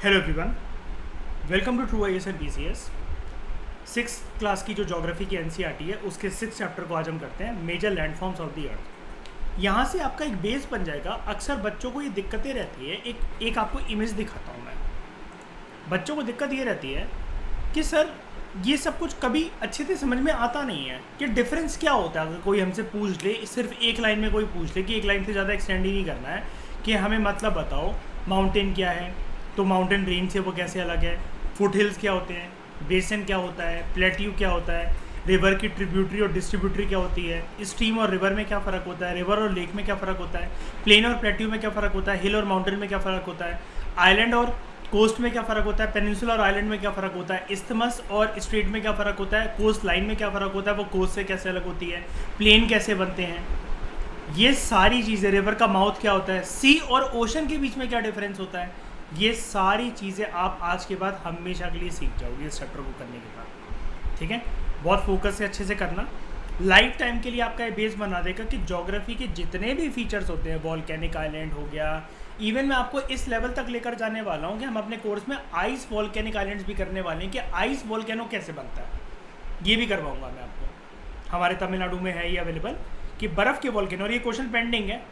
Hello everyone, welcome to true IAS and BCS. Six class की जो geography की NCERT है उसके 6 चैप्टर को आज हम करते हैं, major landforms of the earth. यहाँ से आपका एक बेस बन जाएगा। अक्सर बच्चों को ये दिक्कतें रहती है, एक आपको इमेज दिखाता हूँ मैं। बच्चों को दिक्कत ये रहती है कि सर ये सब कुछ कभी अच्छे से समझ में आता नहीं है कि डिफरेंस क्या होता है। अगर कोई हमसे पूछ ले, सिर्फ एक लाइन में कोई पूछ ले कि एक लाइन से ज़्यादा एक्सटेंड ही नहीं करना है कि हमें मतलब बताओ माउंटेन क्या है, तो माउंटेन रेंज से वो कैसे अलग है, फुट हिल्स क्या होते हैं, बेसन क्या होता है, प्लेट्यू क्या होता है, रिवर की ट्रिब्यूटरी और डिस्ट्रीब्यूटरी क्या होती है, स्ट्रीम और रिवर में क्या फ़र्क होता है, रिवर और लेक में क्या फ़र्क होता है, प्लेन और प्लेट्यू में क्या फ़र्क होता है, हिल और माउंटेन में क्या फ़र्क होता है, आइलैंड और कोस्ट में क्या फ़र्क होता है, पेनिनसुला और आइलैंड में क्या फ़र्क होता है, इस्थमस और स्ट्रेट में क्या फ़र्क होता है, कोस्ट लाइन में क्या फ़र्क होता है, वो कोस्ट से कैसे अलग होती है, प्लेन कैसे बनते हैं, ये सारी चीज़ें, रिवर का माउथ क्या होता है, सी और ओशन के बीच में क्या डिफरेंस होता है, ये सारी चीज़ें आप आज के बाद हमेशा के लिए सीख जाओगे इस चैप्टर को करने के बाद। ठीक है, बहुत फोकस से अच्छे से करना। लाइफ टाइम के लिए आपका ये बेस बना देगा कि ज्योग्राफी के जितने भी फीचर्स होते हैं, वॉल्केनिक आइलैंड हो गया, इवन मैं आपको इस लेवल तक लेकर जाने वाला हूँ कि हम अपने कोर्स में आइस वॉल्केनिक आइलैंड्स भी करने वाले हैं कि आइस वॉल्केनो कैसे बनता है, ये भी करवाऊँगा मैं आपको। हमारे तमिलनाडु में है ये अवेलेबल कि बर्फ़ के वॉल्केनो, और ये क्वेश्चन पेंडिंग है,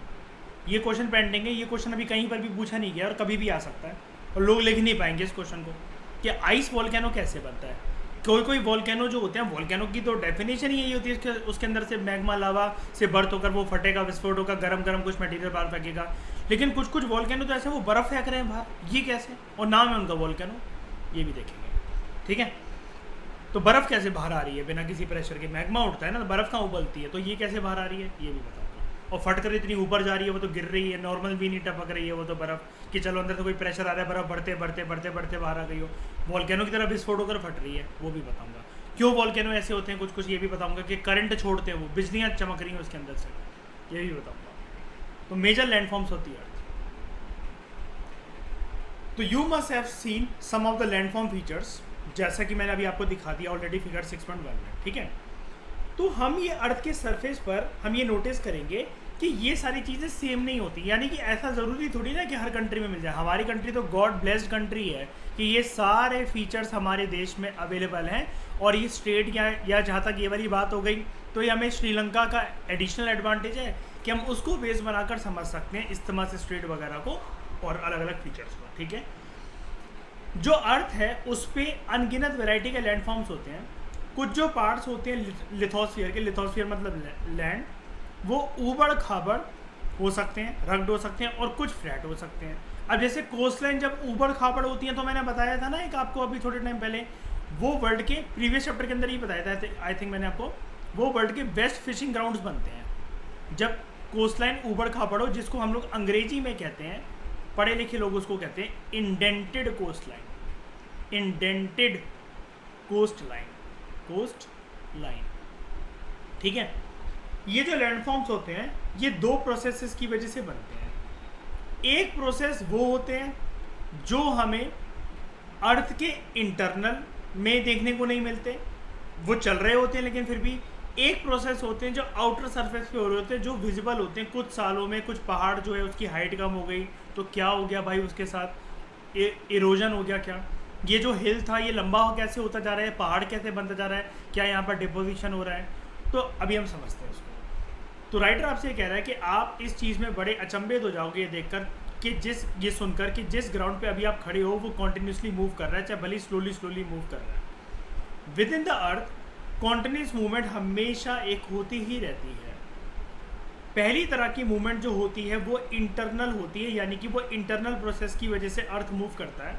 ये क्वेश्चन अभी कहीं पर भी पूछा नहीं गया और कभी भी आ सकता है और लोग लिख नहीं पाएंगे इस क्वेश्चन को कि आइस वॉल्केनो कैसे बनता है। कोई वॉल्केनो जो होते हैं, वॉल्केनो की तो डेफिनेशन ही यही होती है कि उसके अंदर से मैग्मा लावा से बर्थ होकर वो फटेगा, विस्फोट होगा, गरम कुछ मटेरियल बाहर फेंकेगा। लेकिन कुछ वॉल्केनो तो ऐसे वो बर्फ़ फेंक रहे हैं बाहर, ये कैसे, और नाम है उनका वॉल्केनो, ये भी देखेंगे। ठीक है, तो बर्फ़ कैसे बाहर आ रही है बिना किसी प्रेशर के, मैग्मा उठता है ना, तो बर्फ़ कहाँ उबलती है, तो ये कैसे बाहर आ रही है ये भी बताऊँगा। और फटकर इतनी ऊपर जा रही है, वो तो गिर रही है, नॉर्मल भी नहीं टपक रही है, वो तो बर्फ़ कि चलो अंदर से कोई प्रेशर आ रहा है, बर्फ़ बढ़ते बाहर आ गई हो, वॉल्केनो की तरह विस्फोट होकर फट रही है, वो भी बताऊंगा। क्यों वॉल्केनो ऐसे होते हैं कुछ ये भी बताऊंगा कि करंट छोड़ते हैं, वो बिजलियाँ चमक रही हैं उसके अंदर से, ये भी बताऊंगा। तो मेजर लैंडफॉर्म्स होती है अर्थ। तो you must have seen some of the landform features, जैसा कि मैंने अभी आपको दिखा दिया ऑलरेडी फिगर 6.1 में। ठीक है, तो हम ये अर्थ के सरफेस पर हम ये नोटिस करेंगे कि ये सारी चीज़ें सेम नहीं होती, यानी कि ऐसा ज़रूरी थोड़ी ना कि हर कंट्री में मिल जाए। हमारी कंट्री तो गॉड ब्लेस्ड कंट्री है कि ये सारे फीचर्स हमारे देश में अवेलेबल हैं, और ये स्टेट या जहाँ तक ये वाली बात हो गई, तो ये हमें श्रीलंका का एडिशनल एडवांटेज है कि हम उसको बेस बनाकर समझ सकते हैं इस्तेमाल स्टेट वगैरह को और अलग अलग फीचर्स को। ठीक है, जो अर्थ है उस पर अनगिनत वैरायटी के लैंडफॉर्म्स होते हैं। कुछ जो पार्ट्स होते हैं लिथोस्फीयर के, लिथोस्फीयर मतलब लैंड, वो ऊबड़ खाबड़ हो सकते हैं, रग्ड हो सकते हैं, और कुछ फ्लैट हो सकते हैं। अब जैसे कोस्ट लाइन जब ऊबड़ खाबड़ होती हैं, तो मैंने बताया था ना एक आपको अभी थोड़े टाइम पहले, वो वर्ल्ड के प्रीवियस चैप्टर के अंदर ही बताया था आई थिंक मैंने आपको, वो वर्ल्ड के बेस्ट फिशिंग ग्राउंड्स बनते हैं जब कोस्ट लाइन ऊबड़ खाबड़ हो, जिसको हम लोग अंग्रेजी में कहते हैं, पढ़े लिखे लोग उसको कहते हैं indented coast line, indented coast line. ठीक है, ये जो लैंडफॉर्म्स होते हैं ये दो प्रोसेसेस की वजह से बनते हैं। एक प्रोसेस वो होते हैं जो हमें अर्थ के इंटरनल में देखने को नहीं मिलते, वो चल रहे होते हैं लेकिन फिर भी। एक प्रोसेस होते हैं जो आउटर सरफेस पे हो रहे होते हैं, जो विजिबल होते हैं। कुछ सालों में कुछ पहाड़ जो है उसकी हाइट कम हो गई, तो क्या हो गया भाई, उसके साथ इरोजन हो गया। क्या ये जो हिल था ये लंबा कैसे होता जा रहा है, पहाड़ कैसे बनता जा रहा है, क्या यहाँ पर डिपोजिशन हो रहा है, तो अभी हम समझते हैं उसको। तो राइटर आपसे ये कह रहा है कि आप इस चीज़ में बड़े अचंभित हो जाओगे ये देखकर कि ये सुनकर कि जिस ग्राउंड पे अभी आप खड़े हो वो कॉन्टिन्यूसली मूव कर रहा है, चाहे भले स्लोली मूव कर रहा है। With in the earth continuous movement हमेशा एक होती ही रहती है। पहली तरह की मूवमेंट जो होती है वो इंटरनल होती है, यानी कि वो इंटरनल प्रोसेस की वजह से अर्थ मूव करता है।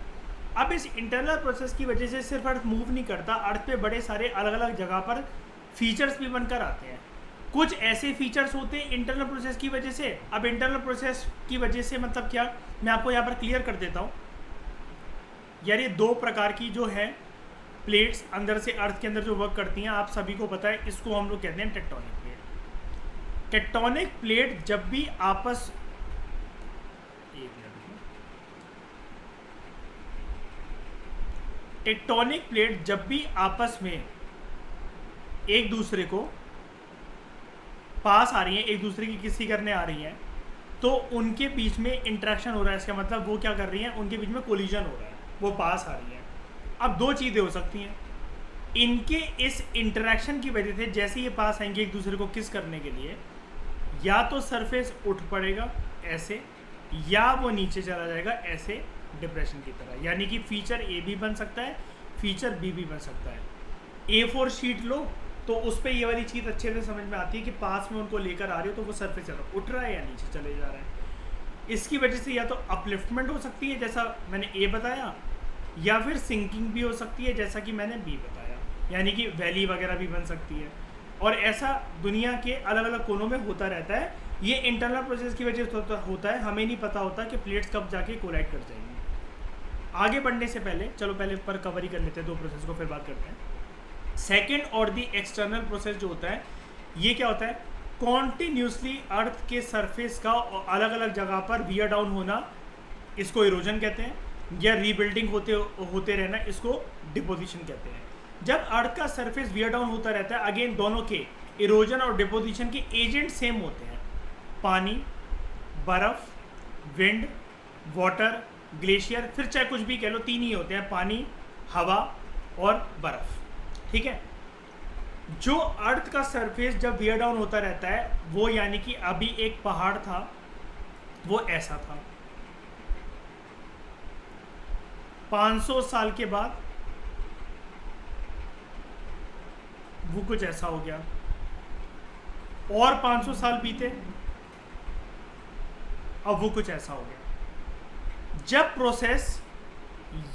अब इस इंटरनल प्रोसेस की वजह से सिर्फ अर्थ मूव नहीं करता, अर्थ पे बड़े सारे अलग अलग जगह पर फीचर्स भी बनकर आते हैं। कुछ ऐसे फीचर्स होते हैं इंटरनल प्रोसेस की वजह से। अब इंटरनल प्रोसेस की वजह से मतलब क्या, मैं आपको यहाँ पर क्लियर कर देता हूँ यार। ये दो प्रकार की जो है प्लेट्स अंदर से अर्थ के अंदर जो वर्क करती हैं, आप सभी को पता है, इसको हम लोग कहते हैं टेक्टोनिक प्लेट। टेक्टोनिक प्लेट जब भी आपस टेक्टोनिक प्लेट जब भी आपस में एक दूसरे को पास आ रही हैं, एक दूसरे की किसी करने आ रही हैं, तो उनके बीच में इंटरेक्शन हो रहा है। इसका मतलब वो क्या कर रही हैं, उनके बीच में कोलिजन हो रहा है। वो पास आ रही है। अब दो चीज़ें हो सकती हैं, इनके इस इंटरेक्शन की वजह से जैसे ये पास आएंगे एक दूसरे को किस करने के लिए, या तो सरफेस उठ पड़ेगा ऐसे, या वो नीचे चला जाएगा ऐसे डिप्रेशन की तरह। यानी कि फीचर ए भी बन सकता है, फीचर बी भी बन सकता है। A4 शीट लो तो उस पर ये वाली चीज़ अच्छे से समझ में आती है कि पास में उनको लेकर आ रही हो तो वो सरफेस उठ रहा है या नीचे चले जा रहा है। इसकी वजह से या तो अपलिफ्टमेंट हो सकती है जैसा मैंने ए बताया, या फिर सिंकिंग भी हो सकती है जैसा कि मैंने बी बताया, यानी कि वैली वगैरह भी बन सकती है। और ऐसा दुनिया के अलग अलग कोनों में होता रहता है। ये इंटरनल प्रोसेस की वजह से होता है, हमें नहीं पता होता कि प्लेट्स कब जाके कोलाइड कर जाएंगी। आगे बढ़ने से पहले चलो पहले पर कवर ही कर लेते हैं दो प्रोसेस को, फिर बात करते हैं। सेकेंड और दी एक्सटर्नल प्रोसेस जो होता है, ये क्या होता है, कॉन्टिन्यूसली अर्थ के सरफेस का अलग अलग जगह पर वियर डाउन होना, इसको इरोजन कहते हैं, या रीबिल्डिंग होते रहना, इसको डिपोजिशन कहते हैं। जब अर्थ का सरफेस वियर डाउन होता रहता है, अगेन दोनों के इरोजन और डिपोजिशन के एजेंट सेम होते हैं, पानी, बर्फ, विंड, वाटर, ग्लेशियर, फिर चाहे कुछ भी कह लो, तीन ही होते हैं, पानी, हवा और बर्फ। ठीक है, जो अर्थ का सरफेस जब वियर डाउन होता रहता है वो, यानी कि अभी एक पहाड़ था वो ऐसा था, 500 साल के बाद वो कुछ ऐसा हो गया, और 500 साल बीते अब वो कुछ ऐसा हो गया। जब प्रोसेस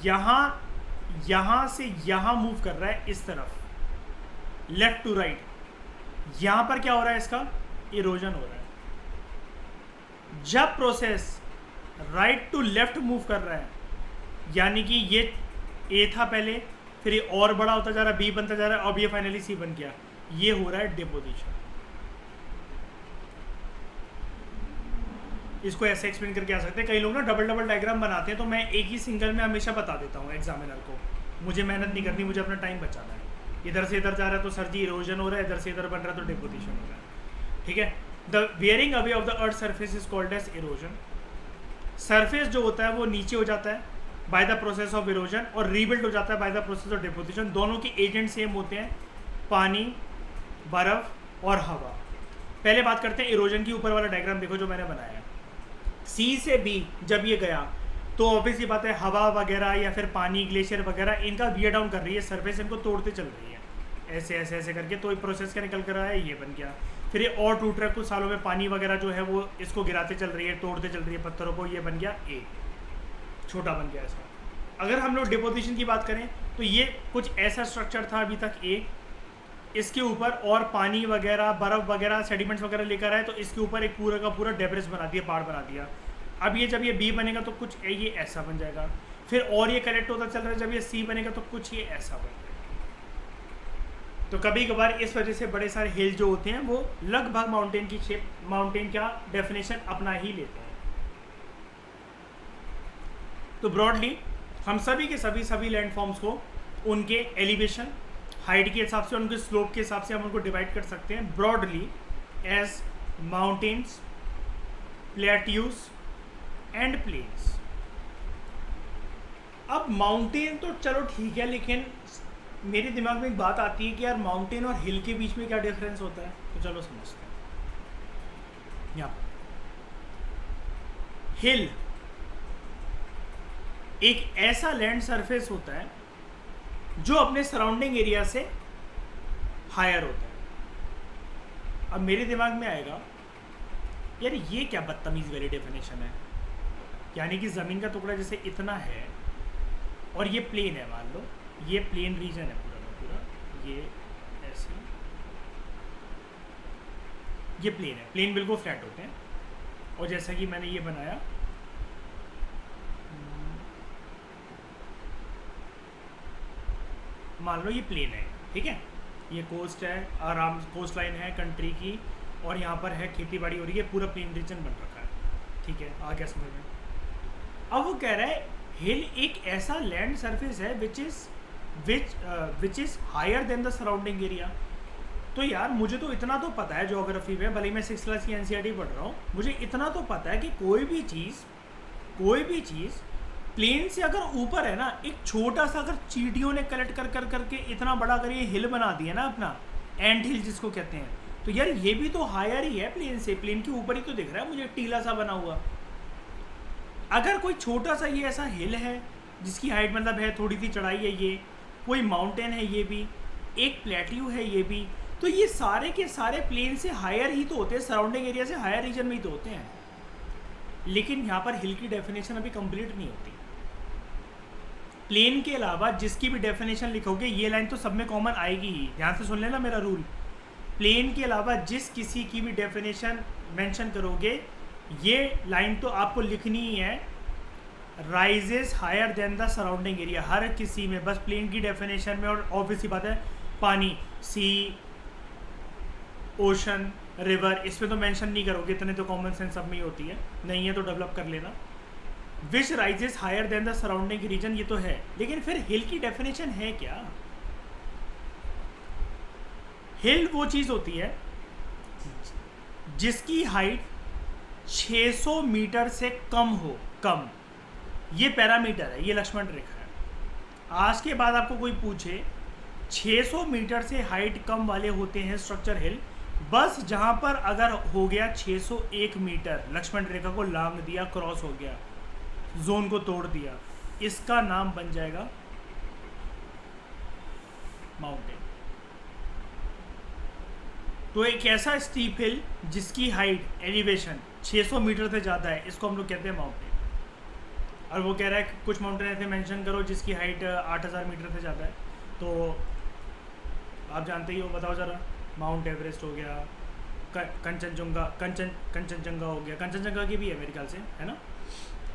यहां से यहां मूव कर रहा है इस तरफ, लेफ्ट टू राइट, यहां पर क्या हो रहा है, इसका इरोजन हो रहा है। जब process right to left move कर रहा है, यानी कि ये ए था पहले, फिर ये और बड़ा होता जा रहा है, बी बनता जा रहा है, अब ये फाइनली सी बन गया, ये हो रहा है डिपोजिशन। इसको ऐसे एक्सप्लेन करके आ सकते हैं। कई लोग ना डबल डबल डायग्राम बनाते हैं, तो मैं एक ही सिंगल में हमेशा बता देता हूँ एग्जामिनर को, मुझे मेहनत नहीं करनी, मुझे अपना टाइम बचाना है। इधर से इधर जा रहा है तो सर जी इरोजन हो रहा है, इधर से इधर बन रहा है तो डिपोजिशन हो रहा है। ठीक है, the wearing away of the earth surface is called as erosion. Surface जो होता है वो नीचे हो जाता है by the process of erosion, और रीबिल्ड हो जाता है by the process of deposition. दोनों के एजेंट सेम होते हैं, पानी, बर्फ और हवा। पहले बात करते हैं इरोजन की। ऊपर वाला डायग्राम देखो जो मैंने बनाया है, सी से बी जब ये गया तो ऑब्वियसली बात है हवा वगैरह या फिर पानी, ग्लेशियर वगैरह, इनका वियर डाउन कर रही है, सरफेस इनको तोड़ते चल रही है, ऐसे ऐसे ऐसे करके। तो प्रोसेस क्या निकल कर आया है, ये बन गया। फिर ये और टूट रहा है, कुछ सालों में पानी वगैरह जो है वो इसको गिराते चल रही है, तोड़ते चल रही है पत्थरों को, ये बन गया ए, छोटा बन गया ऐसा। अगर हम लोग डिपोजिशन की बात करें तो ये कुछ ऐसा स्ट्रक्चर था अभी तक ए, इसके ऊपर और पानी वगैरह, बर्फ वगैरह, सेडिमेंट्स वगैरह लेकर आए तो इसके ऊपर एक पूरा का पूरा डेब्रिस बना दिया, पहाड़ बना दिया। अब ये जब ये बी बनेगा तो कुछ ये ऐसा बन जाएगा, फिर और ये कलेक्ट होता चल रहा है, जब ये सी बनेगा तो कुछ ये ऐसा बन जाएगा। तो कभी कभार इस वजह से बड़े सारे हिल जो होते हैं वो लगभग माउंटेन की शेप, माउंटेन का डेफिनेशन अपना ही लेते हैं। तो ब्रॉडली हम सभी के सभी लैंडफॉर्म्स को उनके एलिवेशन, हाइट के हिसाब से, उनके स्लोप के हिसाब से हम उनको डिवाइड कर सकते हैं broadly as mountains, plateaus and plains. अब माउंटेन तो चलो ठीक है, लेकिन मेरे दिमाग में एक बात आती है कि यार माउंटेन और हिल के बीच में क्या डिफरेंस होता है, तो चलो समझते हैं। यहाँ हिल एक ऐसा लैंड सरफेस होता है जो अपने सराउंडिंग एरिया से हायर होता है। अब मेरे दिमाग में आएगा यार ये क्या बदतमीज वाली डेफिनेशन है, यानी कि ज़मीन का टुकड़ा जैसे इतना है और ये प्लेन है, मान लो ये प्लेन रीजन है पूरा का पूरा, ये ऐसे, ये प्लेन है, प्लेन बिल्कुल फ्लैट होते हैं। और जैसा कि मैंने ये बनाया, मान लो ये प्लेन है, ठीक है, ये कोस्ट है, आराम कोस्ट लाइन है कंट्री की, और यहाँ पर है खेती बाड़ी हो रही है, पूरा प्लेन रीजन बन रखा है, ठीक है, आ गया समझ में। अब वो कह रहा है हिल एक ऐसा लैंड सरफेस है which is higher than the surrounding area. तो यार मुझे तो इतना तो पता है ज्योग्राफी में, भले मैं 6th क्लास की NCERT पढ़ रहा हूँ, मुझे इतना तो पता है कि कोई भी चीज़ प्लेन से अगर ऊपर है ना, एक छोटा सा अगर चींटियों ने कलेक्ट कर कर करके इतना बड़ा अगर ये हिल बना दिया ना अपना, एंट हिल जिसको कहते हैं, तो यार ये भी तो हायर ही है प्लेन से, प्लेन के ऊपर ही तो दिख रहा है मुझे टीला सा बना हुआ। अगर कोई छोटा सा ये ऐसा हिल है जिसकी हाइट मतलब है, थोड़ी सी चढ़ाई है, ये कोई माउंटेन है, ये भी एक प्लेट्यू है, ये भी, तो ये सारे के सारे प्लेन से हायर ही तो होते हैं, सराउंडिंग एरिया से हायर रीजन में ही तो होते हैं। लेकिन यहाँ पर हिल की डेफिनेशन अभी कंप्लीट नहीं होती। प्लेन के अलावा जिसकी भी डेफिनेशन लिखोगे ये लाइन तो सब में कॉमन आएगी ही, ध्यान से सुन लेना मेरा रूल। प्लेन के अलावा जिस किसी की भी डेफिनेशन मेंशन करोगे ये लाइन तो आपको लिखनी ही है, rises higher than the surrounding area, हर किसी में, बस प्लेन की डेफिनेशन में। और ऑब्वियसली बात है पानी, सी, ओशन, रिवर, इसमें तो मेंशन नहीं करोगे, इतने तो कॉमन सेंस सब में ही होती है, नहीं है तो डेवलप कर लेना। Which rises higher than the surrounding region, ये तो है, लेकिन फिर हिल की डेफिनेशन है क्या? हिल वो चीज़ होती है जिसकी हाइट 600 मीटर से कम हो, कम, ये पैरामीटर है, ये लक्ष्मण रेखा है। आज के बाद आपको कोई पूछे 600 मीटर से हाइट कम वाले होते हैं स्ट्रक्चर हिल, बस जहां पर अगर हो गया 601 मीटर, लक्ष्मण रेखा को लांग दिया, क्रॉस हो गया, जोन को तोड़ दिया, इसका नाम बन जाएगा माउंटेन। तो एक ऐसा स्टीप हिल जिसकी हाइट, एलिवेशन 600 मीटर से ज़्यादा है, इसको हम लोग कहते हैं माउंटेन। और वो कह रहा है कुछ माउंटेन ऐसे मेंशन करो जिसकी हाइट 8000 मीटर से ज़्यादा है, तो आप जानते ही हो, बताओ ज़रा। माउंट एवरेस्ट हो गया, कंचनजंगा हो गया, कंचनजंगा की भी है मेरे ख्याल से, है ना।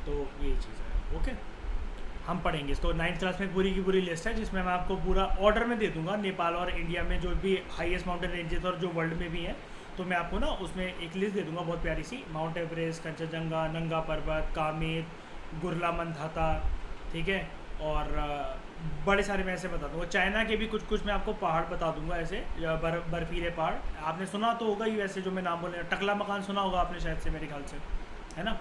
तो ये चीज़ है, ओके, हम पढ़ेंगे इसको। 9th क्लास में पूरी की पूरी लिस्ट है जिसमें मैं आपको पूरा ऑर्डर में दे दूंगा, नेपाल और इंडिया में जो भी हाईएस्ट माउंटेन रेंजेस और जो वर्ल्ड में भी है, तो मैं आपको ना उसमें एक लिस्ट दे दूंगा बहुत प्यारी सी। माउंट एवरेस्ट, कंचनजंगा, नंगा पर्वत, कामेर, गुरला मंधाता, ठीक है, और बड़े सारे मैं ऐसे बता दूंगा। चाइना के भी कुछ कुछ मैं आपको पहाड़ बता दूंगा ऐसे, बर्फीले पहाड़, आपने सुना तो होगा ही वैसे जो मैं नाम बोले, टकला मकान सुना होगा आपने शायद से, मेरे ख्याल से, है ना।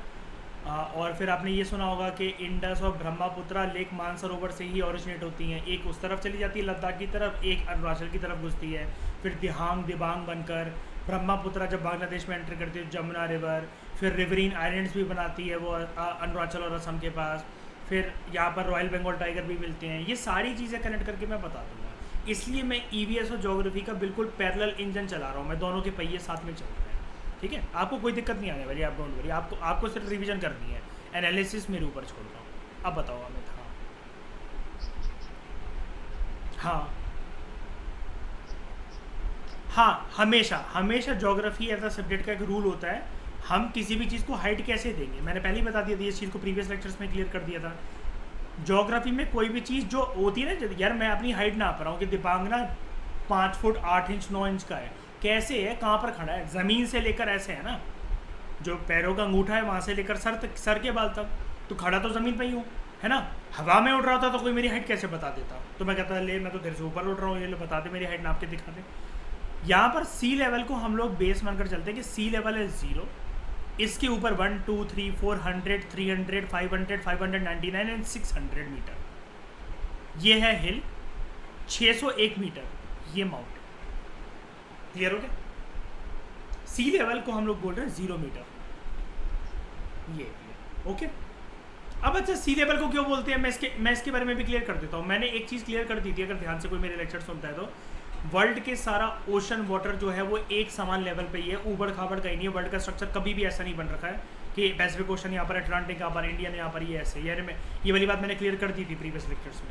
और फिर आपने ये सुना होगा कि इंडस और ब्रह्मपुत्रा लेक मानसरोवर से ही ओरिजिनेट होती हैं, एक उस तरफ चली जाती है लद्दाख की तरफ, एक अरुणाचल की तरफ घुसती है, फिर दिबांग बनकर ब्रह्मपुत्रा जब बांग्लादेश में एंटर करती है, जमुना रिवर, फिर रिवरीन आइलैंड्स भी बनाती है वो अरुणाचल और असम के पास, फिर यहाँ पर रॉयल बंगाल टाइगर भी मिलते हैं। ये सारी चीज़ें कनेक्ट करके मैं बता दूँगा, इसलिए मैं ईवीएस और ज्योग्राफी का बिल्कुल पैरेलल इंजन चला रहा हूँ, मैं दोनों के पहिए साथ में चल रहे हैं, ठीक है। आपको कोई दिक्कत नहीं आने वाली, आप डोंट वरी, आपको सिर्फ रिवीजन करनी है, एनालिसिस मेरे ऊपर छोड़ रहा हूँ। अब बताओ अमित। हाँ हाँ, हमेशा ज्योग्राफी एज अ सब्जेक्ट का एक रूल होता है, हम किसी भी चीज़ को हाइट कैसे देंगे, मैंने पहले ही बता दिया था, इस चीज़ को प्रीवियस लेक्चर्स में क्लियर कर दिया था। ज्योग्राफी में कोई भी चीज़ जो होती है ना, यार मैं अपनी हाइट नाप रहा हूँ कि दिबांगना 5 फुट 8 इंच 9 इंच का है, कैसे है, कहाँ पर खड़ा है, ज़मीन से लेकर ऐसे है ना, जो पैरों का अंगूठा है वहाँ से लेकर सर के बाल तक, तो खड़ा तो ज़मीन पर ही हूँ, है ना। हवा में उड़ रहा होता तो कोई मेरी हाइट कैसे बता देता, तो मैं कहता ले मैं तो तेरे से ऊपर उड़ रहा हूँ, ये लो बता दे मेरी हाइट नाप के दिखा दे। यहाँ पर सी लेवल को हम लोग बेस मानकर चलते हैं कि सी लेवल है 0, इसके ऊपर 1 2 3 400 300 500 599 एंड 600 मीटर, ये है हिल, 601 मीटर ये माउंटेन। क्लियर हो गया? सी लेवल को हम लोग बोल रहे हैं 0 मीटर, ये ओके। अब अच्छा सी लेवल को क्यों बोलते हैं, मैं इसके बारे में भी क्लियर कर देता हूँ। मैंने एक चीज़ क्लियर कर दी थी, अगर ध्यान से कोई मेरे लेक्चर सुनता है तो, वर्ल्ड के सारा ओशन वाटर जो है वो एक समान लेवल पे ही है, ऊबड़ खाबड़ कहीं नहीं है। वर्ल्ड का स्ट्रक्चर कभी भी ऐसा नहीं बन रखा है कि पैसिफिक ओशन यहाँ पर, अटलांटिक यहाँ पर, इंडियन यहाँ पर, ये ऐसे, यार मैं ये वाली बात मैंने क्लियर कर दी थी प्रीवियस लेक्चर्स में।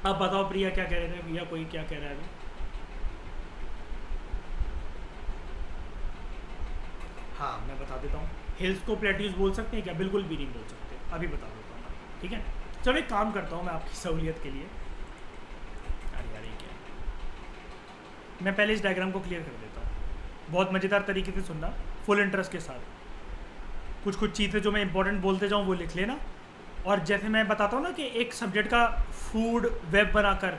अब बताओ प्रिया क्या कह रहे थे, भैया कोई क्या कह रहा है? हाँ मैं बता देता हूँ, हिल्स को प्लेट्यूज बोल सकते हैं क्या? बिल्कुल भी नहीं बोल सकते, अभी बता देता हूँ, ठीक है। चलो एक काम करता हूँ मैं आपकी सहूलियत के लिए, मैं पहले इस डायग्राम को क्लियर कर देता हूँ, बहुत मज़ेदार तरीके से सुनना, फुल इंटरेस्ट के साथ। कुछ चीज़ें जो मैं इंपॉर्टेंट बोलते जाऊँ वो लिख लेना, और जैसे मैं बताता हूँ ना कि एक सब्जेक्ट का फूड वेब बनाकर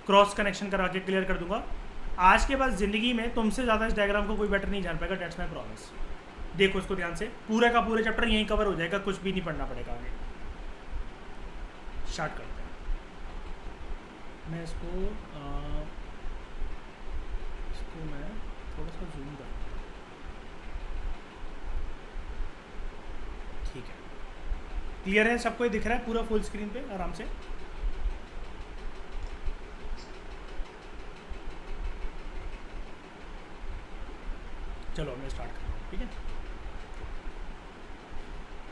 क्रॉस कनेक्शन करा के क्लियर कर दूंगा, आज के बाद ज़िंदगी में तुमसे ज़्यादा इस डायग्राम को कोई बेटर नहीं जान पाएगा, डेट्स माई प्रॉमिस। देखो इसको ध्यान से, पूरा का पूरा चैप्टर यहीं कवर हो जाएगा, कुछ भी नहीं पढ़ना पड़ेगा आगे। स्टार्ट करते हैं। मैं इसको मैं थोड़ा सा जूम करता हूँ, ठीक है। क्लियर है सबको, ये दिख रहा है पूरा फुल स्क्रीन पे आराम से? चलो मैं स्टार्ट करता हूँ, ठीक है।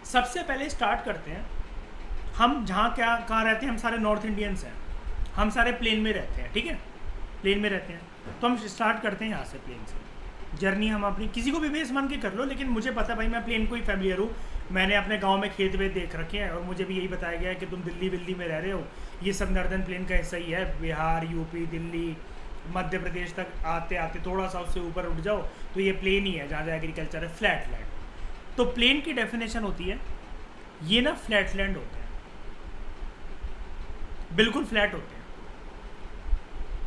सबसे पहले स्टार्ट करते हैं, हम जहाँ क्या कहाँ रहते हैं, हम सारे नॉर्थ इंडियंस हैं, हम सारे प्लेन में रहते हैं, ठीक है, प्लेन में रहते हैं। तो हम स्टार्ट करते हैं यहाँ से, प्लेन से जर्नी हम अपनी, किसी को भी बेस मान के कर लो, लेकिन मुझे पता भाई मैं प्लेन को ही फैमिलियर हूँ, मैंने अपने गांव में खेत वेत देख रखे हैं, और मुझे भी यही बताया गया है कि तुम दिल्ली विल्ली में रह रहे हो, ये सब नॉर्दर्न प्लेन का हिस्सा ही है, बिहार, यूपी, दिल्ली, मध्य प्रदेश तक आते आते थोड़ा सा उससे ऊपर उठ जाओ तो ये प्लेन ही है, जहाँ जहाँ एग्रीकल्चर है, फ्लैट लैंड। तो प्लेन की डेफिनेशन होती है, ये ना फ्लैट लैंड होते हैं, बिल्कुल फ्लैट होते हैं,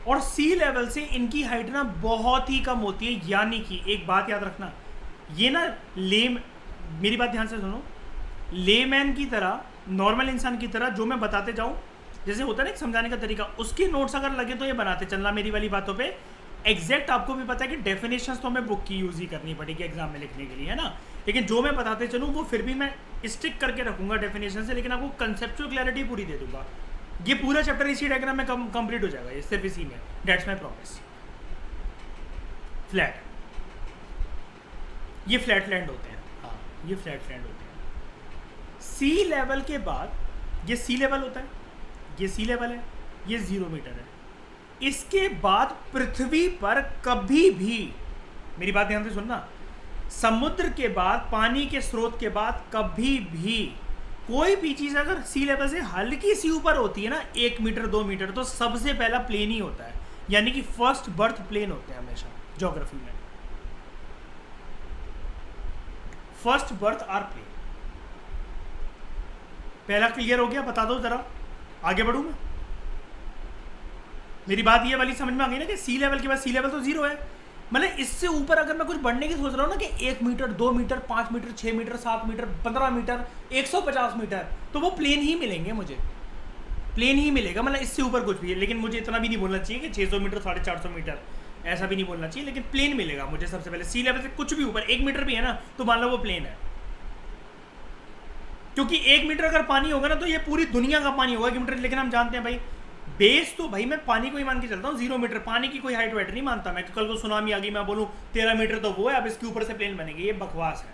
और सी लेवल से इनकी हाइट ना बहुत ही कम होती है। यानी कि एक बात याद रखना, ये ना मेरी बात ध्यान से सुनो, लेमैन की तरह, नॉर्मल इंसान की तरह जो मैं बताते जाऊं, जैसे होता है ना एक समझाने का तरीका, उसके नोट्स अगर लगे तो ये बनाते चलना मेरी वाली बातों पे। एग्जैक्ट आपको भी पता है कि डेफिनेशंस तो हमें बुक की यूज ही करनी पड़ेगी एग्जाम में लिखने के लिए, है ना, लेकिन जो मैं बताते चलूँ वो फिर भी मैं स्टिक करके रखूंगा डेफिनेशन से, लेकिन आपको कंसेप्चुअल क्लैरिटी पूरी दे दूंगा। ये पूरा चैप्टर इसी डायग्राम में कंप्लीट हो जाएगा, ये सिर्फ इसी में, दैट्स माय प्रॉमिस। फ्लैट, ये फ्लैट लैंड होते हैं, हाँ ये फ्लैट लैंड होते हैं। सी लेवल के बाद ये सी लेवल होता है, ये सी लेवल है, ये 0 मीटर है। इसके बाद पृथ्वी पर कभी भी, मेरी बात ध्यान से सुनना, समुद्र के बाद, पानी के स्रोत के बाद कभी भी कोई भी चीज अगर सी लेवल से हल्की सी ऊपर होती है ना, 1 मीटर 2 मीटर, तो सबसे पहला प्लेन ही होता है, यानी कि फर्स्ट बर्थ प्लेन होते हैं हमेशा ज्योग्राफी में, फर्स्ट बर्थ आर प्लेन। पहला क्लियर हो गया, बता दो जरा, आगे बढ़ूं मैं? मेरी बात ये वाली समझ में आ गई ना कि सी लेवल के बाद, सी लेवल तो 0 है, मतलब इससे ऊपर अगर मैं कुछ बढ़ने की सोच रहा हूँ ना कि 1 metre 2 metre 5 metre 6 metre 7 metre 15 metre 150 metre, तो वो प्लेन ही मिलेंगे मुझे, प्लेन ही मिलेगा, मतलब इससे ऊपर कुछ भी है। लेकिन मुझे इतना भी नहीं बोलना चाहिए कि 600 मीटर 450 मीटर, ऐसा भी नहीं बोलना चाहिए, लेकिन प्लेन मिलेगा मुझे सबसे पहले। सी लेवल से कुछ भी ऊपर 1 मीटर भी है ना, तो मान लो वो प्लेन है, क्योंकि 1 मीटर अगर पानी होगा ना तो ये पूरी दुनिया का पानी होगा 1 मीटर। लेकिन हम जानते हैं भाई, बेस तो भाई मैं पानी को ही मान के चलता हूँ, 0 मीटर, पानी की कोई हाइट वाइट नहीं मानता मैं, कल को सुनामी आ गई मैं बोलूँ 13 मीटर तो वो है, अब इसके ऊपर से प्लेन बनेगी, ये बकवास है।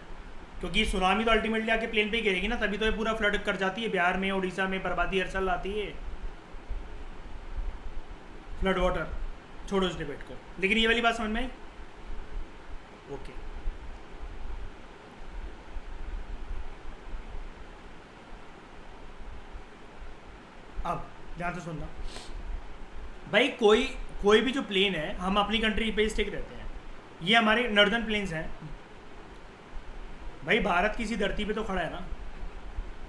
क्योंकि सुनामी तो अल्टीमेटली आके प्लेन पे ही गिरेगी ना, तभी तो ये पूरा फ्लड कर जाती है, बिहार में उड़ीसा में बर्बादी हर साल आती है, फ्लड वाटर। छोड़ो इस डिबेट को, लेकिन ये वाली बात समझ में आई? ओके, अब ध्यान से सुनना भाई, कोई भी जो प्लेन है, हम अपनी कंट्री पे स्टिक रहते हैं, ये हमारे नॉर्दर्न प्लेन्स हैं भाई, भारत किसी धरती पे तो खड़ा है ना,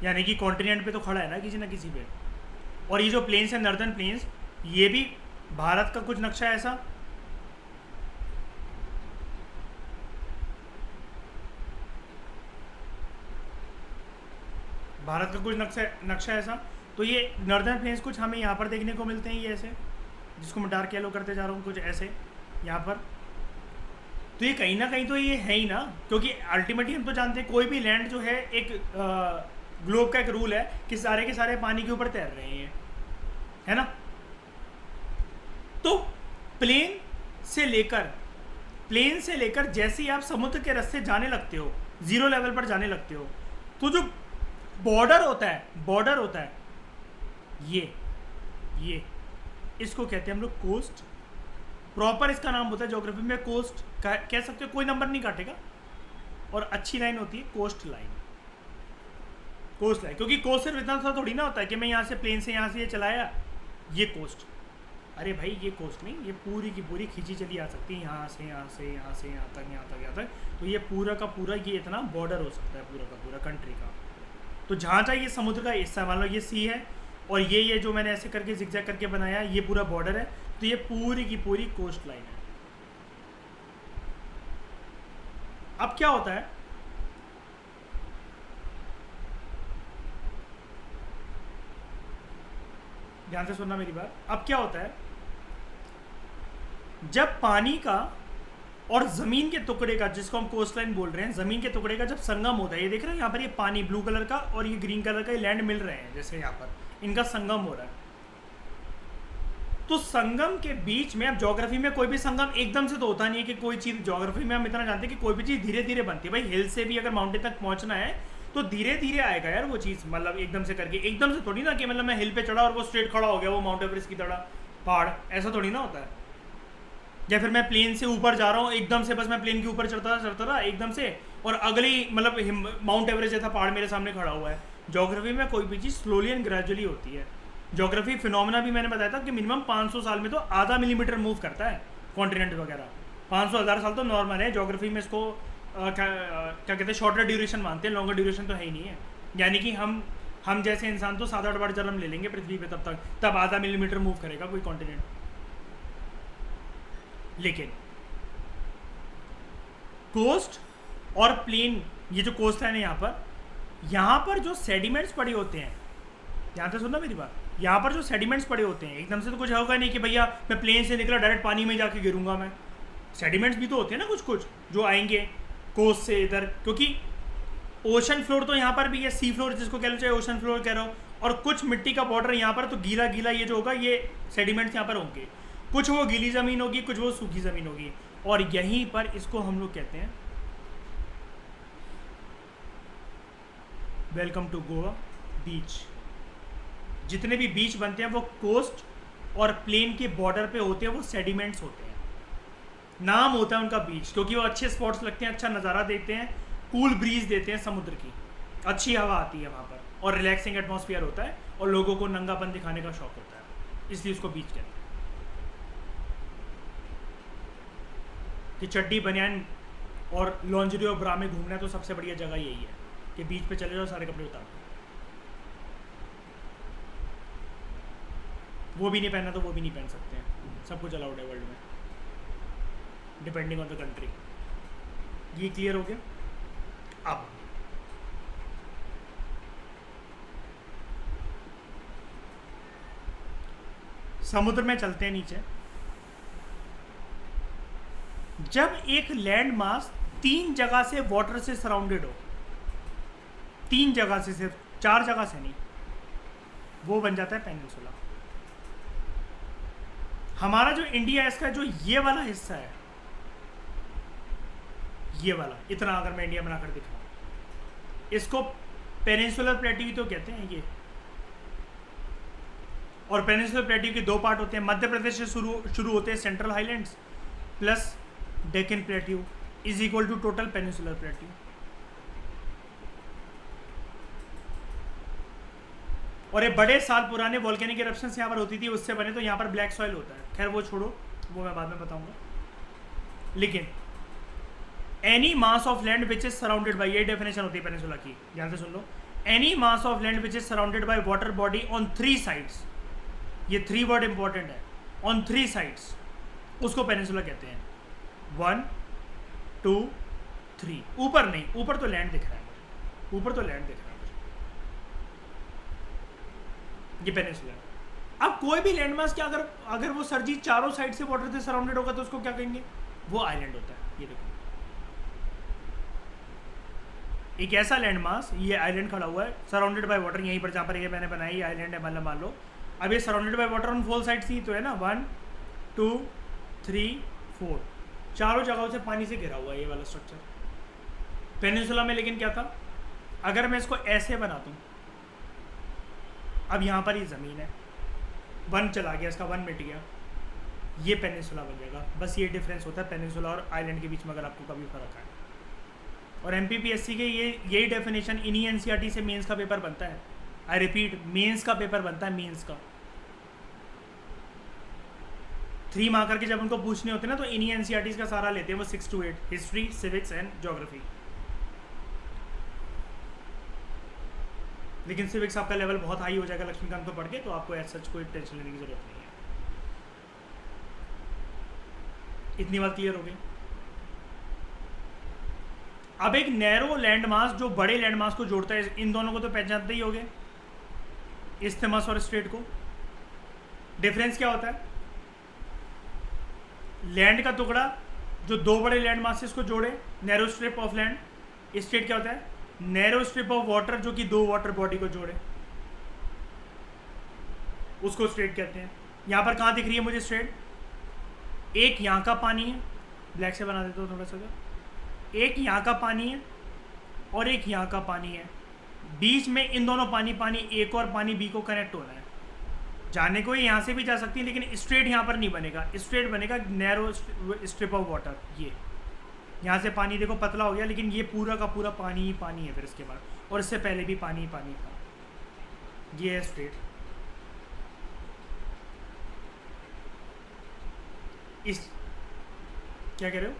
यानी कि कॉन्टिनेंट पे तो खड़ा है ना किसी ना किसी पे, और ये जो प्लेन्स हैं नॉर्दर्न प्लेन्स, ये भी भारत का कुछ नक्शा है ऐसा, भारत का कुछ नक्शा ऐसा, तो ये नॉर्दर्न प्लेन्स कुछ हमें यहाँ पर देखने को मिलते हैं, ये ऐसे, जिसको मैं डार्क येलो करते जा रहा हूँ, कुछ ऐसे यहाँ पर। तो ये कहीं ना कहीं तो ये है ही ना, क्योंकि अल्टीमेटली हम तो जानते हैं कोई भी लैंड जो है, एक ग्लोब का एक रूल है कि सारे के सारे पानी के ऊपर तैर रहे हैं, है ना। तो प्लेन से लेकर जैसे ही आप समुद्र के रास्ते जाने लगते हो, 0 लेवल पर जाने लगते हो, तो जो बॉर्डर होता है ये इसको कहते हैं हम लोग कोस्ट। प्रॉपर इसका नाम होता है ज्योग्राफी में कोस्ट, कह सकते हो, कोई नंबर नहीं काटेगा, और अच्छी लाइन होती है कोस्ट लाइन, क्योंकि कोस्ट सिर्फ इतना सा थोड़ी ना होता है कि मैं यहाँ से प्लेन से यहाँ से ये चलाया, ये कोस्ट, अरे भाई ये कोस्ट नहीं, ये पूरी की पूरी खींची चली आ सकती है, यहाँ से यहाँ तक, तो ये पूरा का पूरा ये इतना बॉर्डर हो सकता है पूरा का पूरा कंट्री का। तो जहाँ चाहिए समुद्र का हिस्सा, मान लो ये सी है, और ये जो मैंने ऐसे करके जिगजैग करके बनाया है, ये पूरा बॉर्डर है, तो ये पूरी की पूरी कोस्ट लाइन है। अब क्या होता है, ध्यान से सुनना मेरी बात। अब क्या होता है, जब पानी का और जमीन के टुकड़े का, जिसको हम कोस्ट लाइन बोल रहे हैं, जमीन के टुकड़े का जब संगम होता है, ये देख रहे हैं यहाँ पर, ये पानी ब्लू कलर का और ये ग्रीन कलर का, ये लैंड मिल रहे हैं, जैसे यहाँ पर इनका संगम हो रहा है। तो संगम के बीच में, अब ज्योग्राफी में कोई भी संगम एकदम से तो होता नहीं है कि कोई चीज़, ज्योग्राफी में हम इतना जानते हैं कि कोई भी चीज़ धीरे धीरे बनती है। भाई हिल से भी अगर माउंटेन तक पहुंचना है तो धीरे धीरे आएगा यार वो चीज़, मतलब एकदम से करके, एकदम से थोड़ी ना कि मतलब मैं हिल पे चढ़ा और वो स्ट्रेट खड़ा हो गया वो माउंट एवरेस्ट की तरह पहाड़, ऐसा थोड़ी ना होता है। या फिर मैं प्लेन से ऊपर जा रहा हूँ एकदम से, बस मैं प्लेन के ऊपर चढ़ता रहा एकदम से, और अगली मतलब माउंट एवरेस्ट जैसा पहाड़ मेरे सामने खड़ा हुआ है। ज्योग्राफी में कोई भी चीज़ स्लोली एंड ग्रेजुअली होती है। ज्योग्राफी फिनोमेना भी मैंने बताया था कि मिनिमम 500 साल में तो आधा मिलीमीटर मूव करता है कॉन्टिनेंट वगैरह। 500,000 साल तो नॉर्मल है ज्योग्राफी में। इसको क्या कहते हैं, शॉर्टर ड्यूरेशन मानते हैं, लॉन्गर ड्यूरेशन तो है ही नहीं है। यानी कि हम जैसे इंसान तो 7-8 बार जन्म ले लेंगे पृथ्वी पे, तब आधा मिलीमीटर मूव करेगा कोई कॉन्टिनेंट। लेकिन कोस्ट और प्लेन, ये जो कोस्ट लाइन है यहाँ पर जो सेडिमेंट्स पड़े होते हैं, ध्यान से सुनना मेरी बात, यहाँ पर जो सेडिमेंट्स पड़े होते हैं, एकदम से तो कुछ होगा नहीं कि भैया मैं प्लेन से निकला डायरेक्ट पानी में जाके गिरूंगा मैं। सेडिमेंट्स भी तो होते हैं ना कुछ कुछ जो आएंगे कोस्ट से इधर, क्योंकि ओशन फ्लोर तो यहाँ पर भी है, सी फ्लोर जिसको कह लो, चाहे ओशन फ्लोर कह रहा हो, और कुछ मिट्टी का बॉर्डर यहाँ पर, तो गीला गीला ये जो होगा ये सेडिमेंट्स यहाँ पर होंगे। कुछ वो गीली ज़मीन होगी, कुछ वो सूखी ज़मीन होगी, और यहीं पर इसको हम लोग कहते हैं वेलकम टू गोवा बीच। जितने भी बीच बनते हैं वो कोस्ट और प्लेन के बॉर्डर पे होते हैं, वो सेडिमेंट्स होते हैं। नाम होता है उनका बीच, क्योंकि वो अच्छे स्पॉट्स लगते हैं, अच्छा नज़ारा देते हैं, कूल ब्रीज देते हैं समुद्र की, अच्छी हवा आती है वहाँ पर, और रिलैक्सिंग एटमॉस्फेयर होता है, और लोगों को नंगापन दिखाने का शौक होता है, इसलिए उसको बीच कहते हैं। कि चड्डी बनियान और लॉन्जरी और ब्रा में घूमना है तो सबसे बढ़िया जगह यही है कि बीच पे चले जाओ, सारे कपड़े उतार दो। वो भी नहीं पहनना तो वो भी नहीं पहन सकते हैं, सब कुछ अलाउड है वर्ल्ड में, डिपेंडिंग ऑन द कंट्री। ये क्लियर हो गया। अब समुद्र में चलते हैं नीचे। जब एक लैंड मास 3 जगह से वाटर से सराउंडेड हो, 3 जगह से, सिर्फ 4 जगह से नहीं, वो बन जाता है पेनिनसुला। हमारा जो इंडिया है, इसका जो ये वाला हिस्सा है, ये वाला इतना, अगर मैं इंडिया बनाकर दिखाऊं, इसको पेनिनसुलर प्लेट्यू तो कहते हैं ये। और पेनिनसुलर प्लेट्यू के 2 पार्ट होते हैं, मध्य प्रदेश से शुरू होते हैं central highlands plus Deccan plateau is equal to total peninsular plateau. और ये बड़े साल पुराने वोल्केनिक इरप्शंस यहाँ पर होती थी, उससे बने, तो यहाँ पर ब्लैक सॉइल होता है। खैर वो छोड़ो, वो मैं बाद में बताऊंगा। लेकिन any mass of land which is surrounded by, ये डेफिनेशन होती है पेनिनसुला की, ध्यान से सुन लो। Any mass of land which is surrounded by water body on 3 sides, ये 3 वर्ड इंपॉर्टेंट है, ऑन 3 साइड्स, उसको पेनिनसुला कहते हैं। 1 2 3, ऊपर नहीं, ऊपर तो लैंड दिख रहा है मुझे, ऊपर तो लैंड दिख रहा है मुझे, ये पेनिनसुला। अब कोई भी लैंड मास क्या, अगर वो सरजी चारों साइड से वाटर से सराउंडेड होगा तो उसको क्या कहेंगे, वो आइलैंड होता है। ये देखो, एक ऐसा लैंड मास, ये आइलैंड खड़ा हुआ है सराउंडेड बाय वाटर, यहीं पर जहाँ पर ये मैंने बनाई, ये आइलैंड है, मतलब मान लो। अब ये surrounded by water on 4 sides ही तो है ना, 1 2 3 4, चारों जगहों से पानी से घिरा हुआ है ये वाला स्ट्रक्चर पेनिनसुला में। लेकिन क्या था, अगर मैं इसको ऐसे बना दूं, अब यहाँ पर ही ज़मीन है, 1 चला गया, इसका 1 मिट गया, ये पेनिनसुला बन जाएगा। बस ये डिफरेंस होता है पेनिनसुला और आइलैंड के बीच में, अगर आपको कभी फर्क है। और MPPSC के यही डेफिनेशन इन्हीं NCERT से मेंस का पेपर बनता है। आई रिपीट, मेंस का पेपर बनता है, मेंस का 3 मार्कर के जब उनको पूछने होते हैं ना, तो इन्हीं NCERT का सारा लेते हैं वो, 6 to 8, history, civics and geography. लेकिन सिविक्स आपका लेवल बहुत हाई हो जाएगा लक्ष्मीकांत को पढ़ के, तो आपको ऐसा सच कोई टेंशन लेने की जरूरत नहीं है। इतनी बात क्लियर हो गई। अब एक नैरो लैंडमास जो बड़े लैंडमास को जोड़ता है, इन दोनों को तो पहचानते ही होंगे, इस्थिमस और स्ट्रेट को। डिफरेंस क्या होता है? लैंड का टुकड़ा जो दो बड़े लैंड मासेस को जोड़े, narrow strip of land. Straight क्या होता है? नैरो स्ट्रिप ऑफ वाटर जो कि दो वाटर बॉडी को जोड़े, उसको स्ट्रेट कहते हैं। यहाँ पर कहाँ दिख रही है मुझे स्ट्रेट? एक यहाँ का पानी है, ब्लैक से बना देता हूँ थोड़ा सा, एक यहाँ का पानी है और एक यहाँ का पानी है, बीच में इन दोनों पानी पानी एक और पानी बी को कनेक्ट होना है। जाने को ये यहाँ से भी जा सकती है, लेकिन स्ट्रेट यहाँ पर नहीं बनेगा, स्ट्रेट बनेगा नैरो स्ट्रिप ऑफ वाटर। ये यहाँ से पानी देखो पतला हो गया, लेकिन ये पूरा का पूरा पानी ही पानी है फिर इसके बाद, और इससे पहले भी पानी ही पानी था। ये है स्ट्रेट। इस क्या कह रहे हो?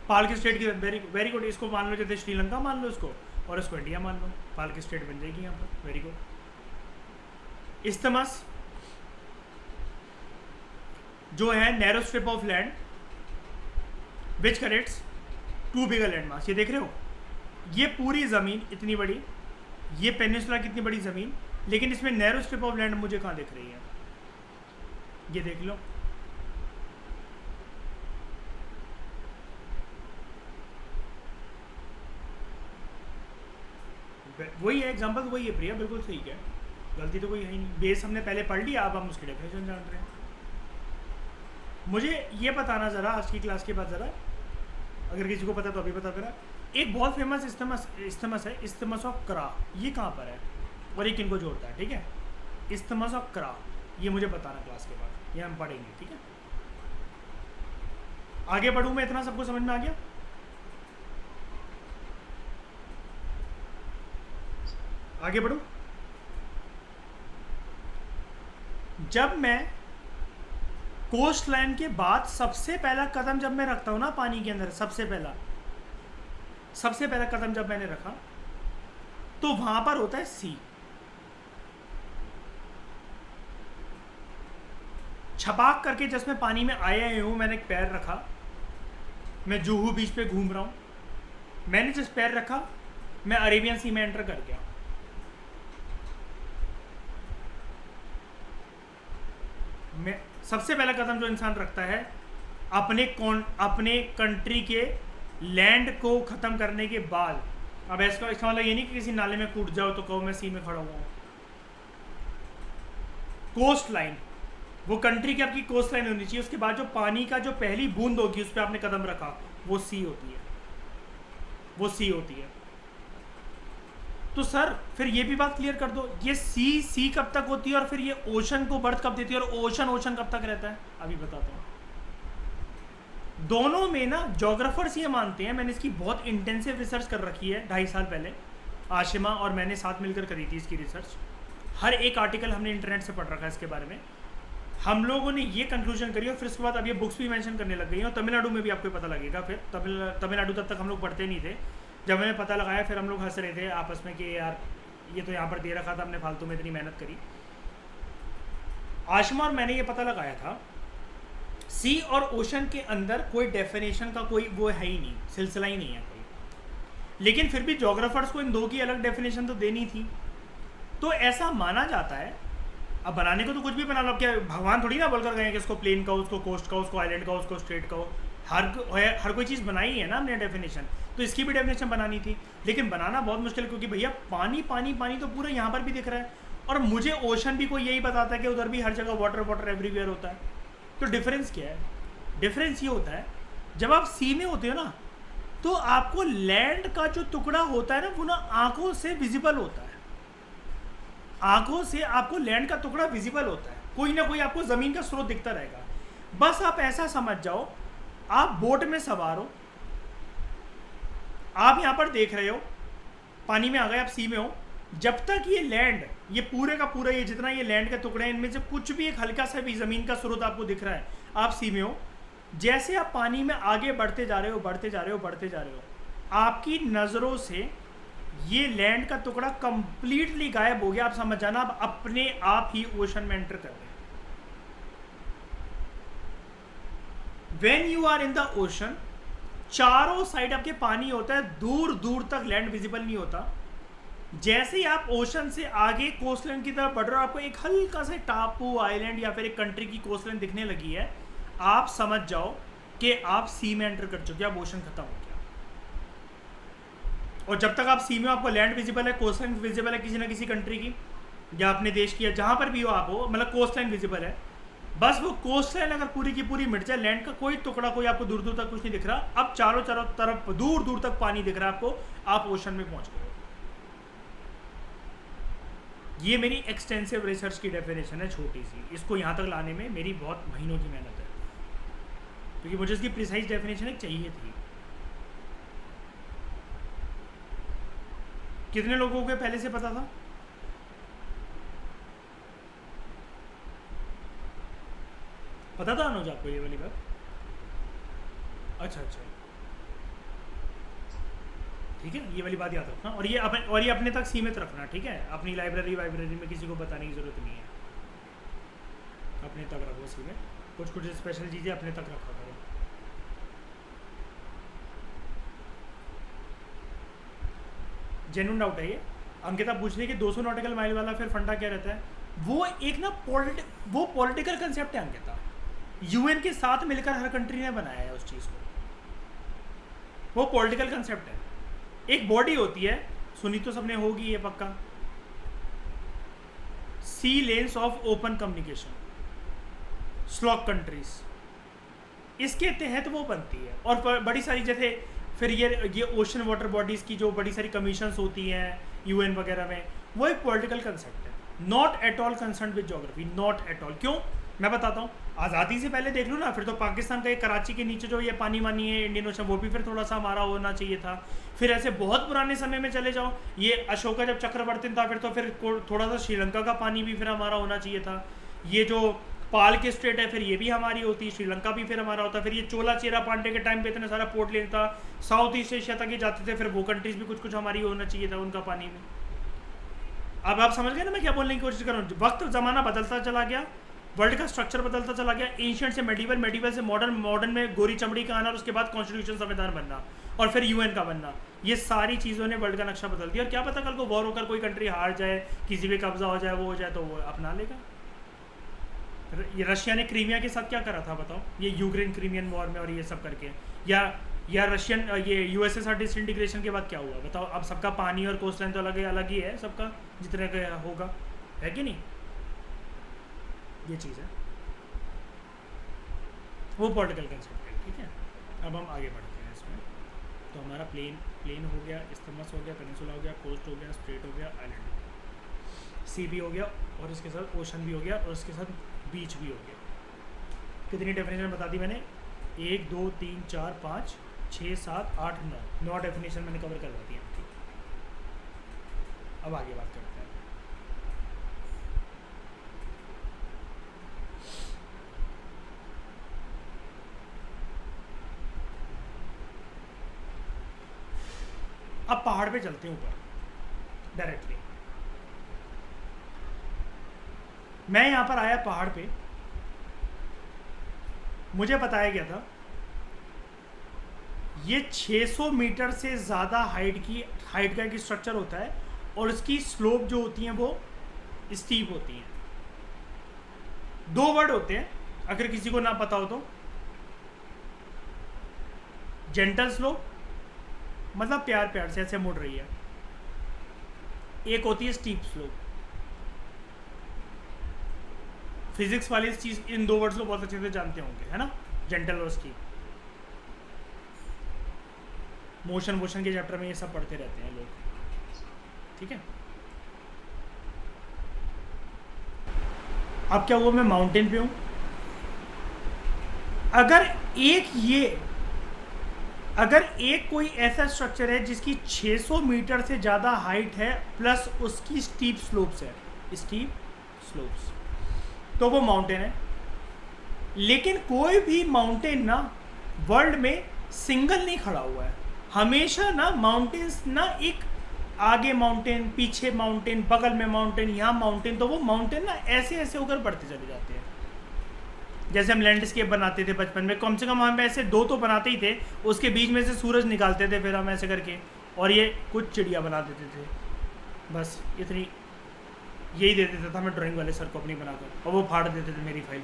पाल की स्टेट की वेरी गुड। इसको मान लो जैसे श्रीलंका मान लो इसको, और इसको इंडिया मान लो, पाल की स्टेट बन जाएगी यहाँ पर। Very good. इस्थमस जो है narrow strip of land which connects to bigger land mass. ये देख रहे हो, ये पूरी ज़मीन इतनी बड़ी, ये पेनिनसुला कितनी बड़ी ज़मीन, लेकिन इसमें नैरो स्ट्रिप ऑफ लैंड मुझे कहाँ दिख रही है? ये देख लो, वही है एग्जांपल, वही है प्रिया, बिल्कुल सही है, गलती तो कोई है ही नहीं। बेस हमने पहले पढ़ लिया, अब हम उसकी डेफिनेशन जान रहे हैं। मुझे ये बताना ज़रा आज की क्लास के बाद ज़रा, अगर किसी को पता तो अभी बता देना। एक बहुत फेमस इस्थमस है, इस्थमस ऑफ क्रा, ये कहाँ पर है और ये किन को जोड़ता है? ठीक है, इस्थमस ऑफ क्रा, ये मुझे बताना क्लास के बाद, ये हम पढ़ेंगे। ठीक है, आगे बढ़ूँ मैं? इतना सबको समझ में आ गया? आगे बढ़ूँ? जब मैं कोस्ट लाइन के बाद सबसे पहला कदम जब मैं रखता हूँ ना पानी के अंदर, सबसे पहला कदम जब मैंने रखा, तो वहां पर होता है सी। छपाक करके जिसमें पानी में आया हूँ, मैंने एक पैर रखा, मैं जुहू बीच पे घूम रहा हूँ, मैंने जिस पैर रखा मैं अरेबियन सी में एंटर कर गया। मैं सबसे पहला कदम जो इंसान रखता है अपने कंट्री के लैंड को ख़त्म करने के बाद, अब इसका मतलब ये नहीं कि किसी नाले में कूद जाओ तो कहो मैं सी में खड़ा हुआ हूँ। कोस्ट लाइन, वो कंट्री की आपकी कोस्ट लाइन होनी चाहिए, उसके बाद जो पानी का जो पहली बूंद होगी उस पर आपने कदम रखा, वो सी होती है, वो सी होती है। तो सर फिर ये भी बात क्लियर कर दो, ये सी कब तक होती है और फिर ये ओशन को बर्थ कब देती है और ओशन कब तक रहता है? अभी बताता हूँ। दोनों में ना जोग्राफर्स ये मानते हैं, मैंने इसकी बहुत इंटेंसिव रिसर्च कर रखी है 2.5 साल पहले, आशिमा और मैंने साथ मिलकर करी थी इसकी रिसर्च। हर एक आर्टिकल हमने इंटरनेट से पढ़ रखा है इसके बारे में। हम लोगों ने ये कंक्लूजन करी और फिर उसके बाद अब ये बुक्स भी मेंशन करने लग गई हैं, और तमिलनाडु में भी आपको पता लगेगा। फिर तमिलनाडु तब तक हम लोग पढ़ते नहीं थे, जब मैंने पता लगाया फिर हम लोग हंस रहे थे आपस में कि यार ये तो यहाँ पर दे रखा था, हमने फालतू में इतनी मेहनत करी। आशिमा और मैंने ये पता लगाया था, सी और ओशन के अंदर कोई डेफिनेशन का कोई वो है ही नहीं, सिलसिला ही नहीं है कोई, लेकिन फिर भी जोग्राफर्स को इन दो की अलग डेफिनेशन तो देनी थी। तो ऐसा माना जाता है, अब बनाने को तो कुछ भी बना लो, क्या भगवान थोड़ी ना बोलकर गए कि इसको प्लेन का, उसको कोस्ट का, उसको आइलैंड का, उसको स्ट्रेट का, हर कोई चीज़ बनाई है ना हमने डेफिनेशन, तो इसकी भी डेफिनेशन बनानी थी, लेकिन बनाना बहुत मुश्किल, क्योंकि भैया पानी पानी पानी तो पूरा यहाँ पर भी दिख रहा है, और मुझे ओशन भी कोई यही बताता है कि उधर भी हर जगह वाटर वाटर एवरीवेयर होता है। तो डिफरेंस क्या है? डिफरेंस ये होता है, जब आप सी में होते हो ना, तो आपको लैंड का जो टुकड़ा होता है ना, वो ना आंखों से विजिबल होता है, आंखों से आपको लैंड का टुकड़ा विजिबल होता है, कोई ना कोई आपको ज़मीन का स्रोत दिखता रहेगा। बस आप ऐसा समझ जाओ, आप बोट में सवार हो, आप यहाँ पर देख रहे हो, पानी में आ गए, आप सी में हो, जब तक ये लैंड, ये पूरे का पूरा, ये जितना ये लैंड का टुकड़ा है, इनमें से कुछ भी एक हल्का सा भी ज़मीन का स्रोत आपको दिख रहा है, आप सी में हो। जैसे आप पानी में आगे बढ़ते जा रहे हो, बढ़ते जा रहे हो, बढ़ते जा रहे हो, आपकी नज़रों से ये लैंड का टुकड़ा कंप्लीटली गायब हो गया। आप समझ जाना, आप अपने आप ही ओशन में एंटर कर रहे हैं। When you are in the ocean, चारों साइड आपके पानी होता है, दूर दूर तक लैंड विजिबल नहीं होता। जैसे ही आप ओशन से आगे कोस्टलाइन की तरफ बढ़ रहे हो, आपको एक हल्का सा टापू आइलैंड या फिर एक कंट्री की कोस्टलाइन दिखने लगी है, आप समझ जाओ कि आप सी में एंटर कर चुके, अब ओशन खत्म हो गया। और जब तक आप सी में, आपको लैंड विजिबल है, कोस्टलाइन विजिबल है किसी ना किसी कंट्री की या अपने देश की, या जहां पर भी हो आप हो, मतलब कोस्टलाइन विजिबल है, बस वो कोस्टलाइन अगर पूरी की पूरी मिट जाए, लैंड का कोई टुकड़ा, कोई आपको दूर दूर तक कुछ नहीं दिख रहा, अब चारों चारों तरफ दूर दूर तक पानी दिख रहा है आपको, आप ओशन में पहुंच गए। ये मेरी एक्सटेंसिव रिसर्च की डेफिनेशन है, छोटी सी। इसको यहाँ तक लाने में मेरी बहुत महीनों की मेहनत है, क्योंकि मुझे इसकी प्रिसाइज डेफिनेशन एक चाहिए थी। कितने लोगों को पहले से पता था? पता था अनुज आपको ये वाली बात? अच्छा अच्छा, ठीक है, ये वाली बात याद रखना, और ये अपने तक सीमित रखना, ठीक है? अपनी लाइब्रेरी में किसी को बताने की ज़रूरत नहीं है, अपने तक रखो सीमित। कुछ कुछ स्पेशल चीज़ें अपने तक रखा करो। जेन्युइन डाउट है ये। अंकिता पूछ रही है कि 200 नॉटिकल माइल वाला फिर फंडा क्या रहता है? वो एक ना वो पॉलिटिकल कंसेप्ट है अंकिता, यूएन के साथ मिलकर हर कंट्री ने बनाया है उस चीज़ को, वो पॉलिटिकल कंसेप्ट है। एक बॉडी होती है, सुनी तो सबने होगी ये पक्का, sea lanes of open communication, स्लॉक कंट्रीज, इसके तहत वो बनती है। और बड़ी सारी जैसे फिर ये ओशन वाटर बॉडीज़ की जो बड़ी सारी कमीशंस होती हैं यूएन वगैरह में, वो एक पॉलिटिकल कंसेप्ट है, not at all concern with geography, not at all. क्यों? मैं बताता हूँ। आज़ादी से पहले देख लो ना, फिर तो पाकिस्तान का एक कराची के नीचे जो ये पानी वानी है इंडियन ओशन, वो भी फिर थोड़ा सा हमारा होना चाहिए था। फिर ऐसे बहुत पुराने समय में चले जाओ, ये अशोका जब चक्रवर्ती था, फिर थोड़ा सा श्रीलंका का पानी भी फिर हमारा होना चाहिए था। ये जो पाल के स्ट्रेट है, फिर ये भी हमारी होती, श्रीलंका भी फिर हमारा होता। फिर ये चोला चेरा पांडे के टाइम पे इतना सारा पोर्ट लेन था, साउथ ईस्ट एशिया तक ये जाते थे, फिर वो कंट्रीज भी कुछ कुछ हमारी होना चाहिए था उनका पानी में। अब आप समझ गए ना मैं क्या बोलने की कोशिश कर रहा हूँ? वक्त ज़माना बदलता चला गया, वर्ल्ड का स्ट्रक्चर बदलता चला गया, एंशिएंट से मेडिवल, मेडिवल से मॉडर्न, मॉडर्न में गोरी चमड़ी का आना, और उसके बाद कॉन्स्टिट्यूशन संविधान बनना, और फिर यूएन का बनना। ये सारी चीज़ों ने वर्ल्ड का नक्शा बदल दिया। और क्या पता कल को वॉर होकर कोई कंट्री हार जाए, किसी भी कब्जा हो जाए, वो हो जाए, तो वो अपना लेगा। ये रशिया ने क्रीमिया के साथ क्या करा था बताओ, ये यूक्रेन क्रीमियन वॉर में, और ये सब करके, या रशियन ये यूएसएसआर डिसइंटीग्रेशन के बाद क्या हुआ बताओ? अब सबका पानी और कोस्टलाइन तो अलग ही है सबका, जितने का होगा, है कि नहीं? ये चीज़ है, वो पॉलिटिकल कंसेप्ट है, ठीक है? अब हम आगे बढ़ते हैं इसमें। तो हमारा प्लेन हो गया, इस्थमस हो गया, पेनिनसुला हो गया, कोस्ट हो गया, स्ट्रेट हो गया, आइलैंड हो गया, सी भी हो गया, और इसके साथ ओशन भी हो गया, और इसके साथ बीच भी हो गया। कितनी डेफिनेशन बता दी मैंने? 1 2 3 4 5 6 7 8 9 डेफिनेशन मैंने कवर करवा दी आपकी। अब आगे बात करते हैं। अब पहाड़ पे चलते हैं ऊपर डायरेक्टली। मैं यहाँ पर आया पहाड़ पे, मुझे बताया गया था ये 600 मीटर से ज़्यादा हाइट का एक स्ट्रक्चर होता है, और इसकी स्लोप जो होती हैं वो स्टीप होती हैं। 2 वर्ड होते हैं अगर किसी को ना पता हो तो, जेंटल स्लोप मतलब प्यार प्यार से ऐसे मुड़ रही है, एक होती है स्टीप स्लोप। फिजिक्स वाले इस चीज़, इन 2 वर्ड्स को बहुत अच्छे से जानते होंगे, है ना? जेंटल और स्टीप। मोशन के चैप्टर में ये सब पढ़ते रहते हैं लोग, ठीक है? अब क्या हुआ, मैं माउंटेन पे हूँ। अगर एक कोई ऐसा स्ट्रक्चर है जिसकी 600 मीटर से ज़्यादा हाइट है, प्लस उसकी स्टीप स्लोप्स है, स्टीप स्लोप्स, तो वो माउंटेन है। लेकिन कोई भी माउंटेन ना वर्ल्ड में सिंगल नहीं खड़ा हुआ है, हमेशा ना माउंटेन्स ना एक आगे माउंटेन, पीछे माउंटेन, बगल में माउंटेन, यहाँ माउंटेन, तो वो माउंटेन ना ऐसे ऐसे होकर बढ़ते चले जाते हैं। जैसे हम लैंडस्केप बनाते थे बचपन में, कम से कम हम ऐसे 2 तो बनाते ही थे, उसके बीच में से सूरज निकालते थे फिर हम ऐसे करके, और ये कुछ चिड़िया बना देते थे। बस इतनी यही दे देता था मैं ड्राइंग वाले सर को अपनी बनाकर, और वो फाड़ देते थे मेरी फाइल,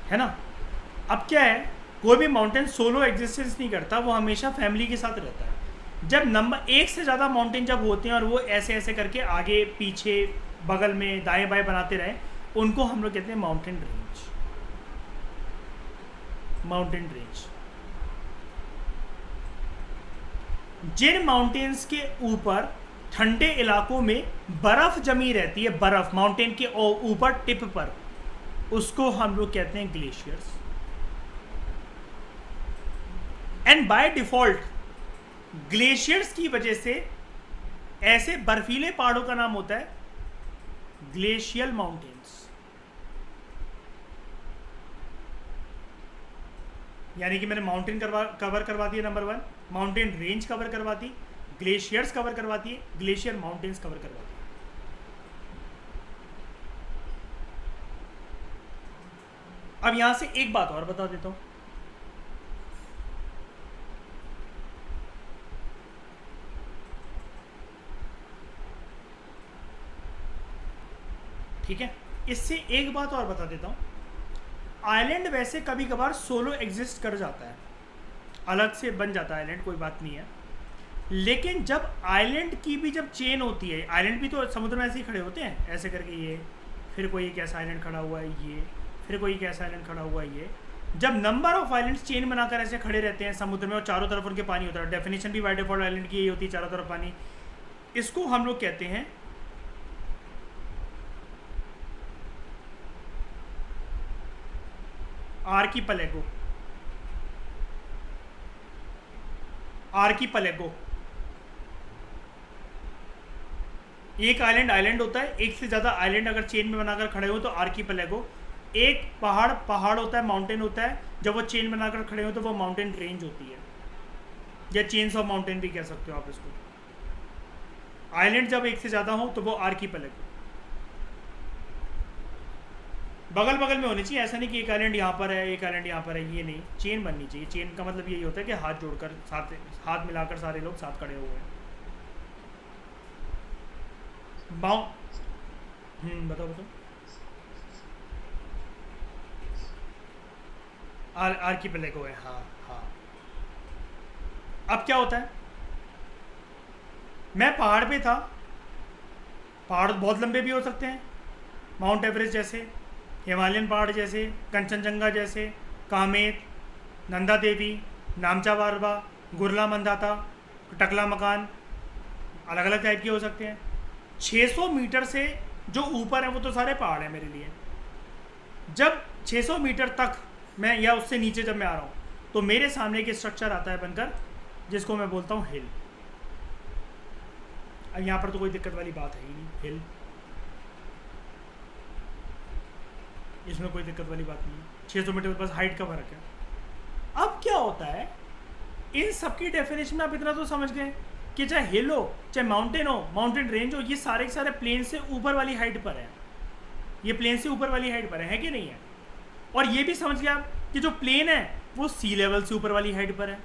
है ना। अब क्या है, कोई भी माउंटेन सोलो एग्जिस्टेंस नहीं करता, वो हमेशा फैमिली के साथ रहता है। जब नंबर एक से ज़्यादा माउंटेन जब होते हैं और वो ऐसे ऐसे करके आगे पीछे बगल में दाएं बाएं बनाते रहे, उनको हम लोग कहते हैं माउंटेन रेंज। माउंटेन रेंज जिन माउंटेन्स के ऊपर ठंडे इलाकों में बर्फ जमी रहती है, बर्फ माउंटेन के ऊपर टिप पर, उसको हम लोग कहते हैं glaciers. And by default glaciers की वजह से ऐसे बर्फीले पहाड़ों का नाम होता है ग्लेशियल माउंटेन्स। यानी कि मैंने माउंटेन कवर करवा दिया, नंबर 1 माउंटेन रेंज कवर करवाती, ग्लेशियर्स कवर करवाती है, ग्लेशियर माउंटेन्स कवर करवाती है। अब यहां से एक बात और बता देता हूं, ठीक है, इससे एक बात और बता देता हूं। आइलैंड वैसे कभी कभार सोलो एग्जिस्ट कर जाता है, अलग से बन जाता है आइलैंड, कोई बात नहीं है। लेकिन जब आइलैंड की भी जब चेन होती है, आइलैंड भी तो समुद्र में ऐसे ही खड़े होते हैं, ऐसे करके ये, फिर कोई एक ऐसा आइलैंड खड़ा हुआ है ये, फिर कोई एक ऐसा आइलैंड खड़ा हुआ है ये। जब नंबर ऑफ आइलैंड्स चेन बनाकर ऐसे खड़े रहते हैं समुद्र में और चारों तरफ उनके पानी होता है, डेफिनेशन भी बाय डिफॉल्ट आइलैंड की यही होती है, चारों तरफ पानी, इसको हम लोग कहते हैं आर्कीपेलागो। आर्कीपेलागो एक आइलैंड होता है, एक से ज़्यादा आइलैंड अगर चेन में बनाकर खड़े हो तो आर्कीपेलागो। एक पहाड़ होता है, माउंटेन होता है, जब वो चेन बनाकर खड़े हो तो वो माउंटेन रेंज होती है, या चेन्स ऑफ माउंटेन भी कह सकते हो आप इसको। आइलैंड जब एक से ज़्यादा हो तो वो आर्कीपेलागो। बगल बगल में होनी चाहिए, ऐसा नहीं कि एक आइलैंड यहाँ पर है एक आइलैंड यहाँ पर है, ये नहीं, चेन बननी चाहिए। चेन का मतलब यही होता है कि हाथ जोड़कर साथ, हाथ मिलाकर सारे लोग साथ खड़े हुए हैं। बताओ बताओ। आर्कीपेलागो है, हाँ हाँ। अब क्या होता है, मैं पहाड़ पे था, पहाड़ बहुत लंबे भी हो सकते हैं, माउंट एवरेस्ट जैसे, हिमालयन पहाड़ जैसे, कंचनजंगा जैसे, कामेत, नंदा देवी, नामचा बारबा, गुरला मंदाता, टकला मकान, अलग अलग टाइप के हो सकते हैं। 600 मीटर से जो ऊपर है वो तो सारे पहाड़ हैं मेरे लिए। जब 600 मीटर तक मैं, या उससे नीचे जब मैं आ रहा हूँ, तो मेरे सामने एक स्ट्रक्चर आता है बनकर, जिसको मैं बोलता हूँ हिल। अब यहाँ पर तो कोई दिक्कत वाली बात है ही नहीं, हिल, इसमें कोई दिक्कत वाली बात नहीं है। 600 मीटर बस हाइट का फर्क है। अब क्या होता है, इन सबकी डेफिनेशन में आप इतना तो समझ गए कि चाहे हिल हो, चाहे माउंटेन हो, माउंटेन रेंज हो, ये सारे के सारे प्लेन से ऊपर वाली हाइट पर है। ये प्लेन से ऊपर वाली हाइट पर है कि नहीं है। और ये भी समझ गया कि जो प्लेन है वो सी लेवल से ऊपर वाली हाइट पर है।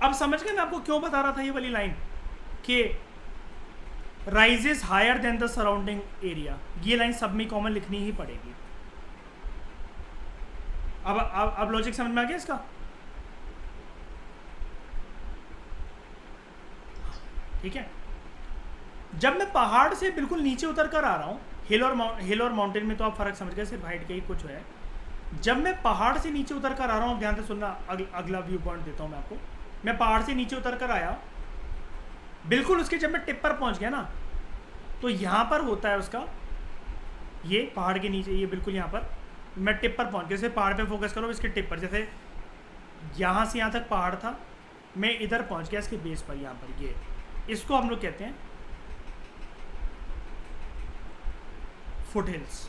अब समझ गए मैं आपको क्यों बता रहा था ये वाली लाइन कि rises higher than the surrounding area. ये लाइन सब में कॉमन लिखनी ही पड़ेगी। अब लॉजिक समझ में आ गया इसका, ठीक है। जब मैं पहाड़ से बिल्कुल नीचे उतर कर आ रहा हूँ, हिल और माउंटेन में तो आप फर्क समझ गए, सिर्फ हाइट का ही कुछ है। जब मैं पहाड़ से नीचे उतर कर आ रहा हूँ, ध्यान से सुनना, अगला व्यू पॉइंट देता हूँ मैं आपको। मैं पहाड़ से नीचे उतर कर आया, बिल्कुल उसके जब मैं टिप पर पहुँच गया ना, तो यहाँ पर होता है उसका, ये पहाड़ के नीचे, ये बिल्कुल यहाँ पर मैं टिप पर पहुँच गया। जैसे पहाड़ पे फोकस करो, इसके टिप पर, जैसे यहाँ से यहाँ तक पहाड़ था, मैं इधर पहुँच गया इसके बेस पर, यहाँ पर, ये, इसको हम लोग कहते हैं फुट हिल्स।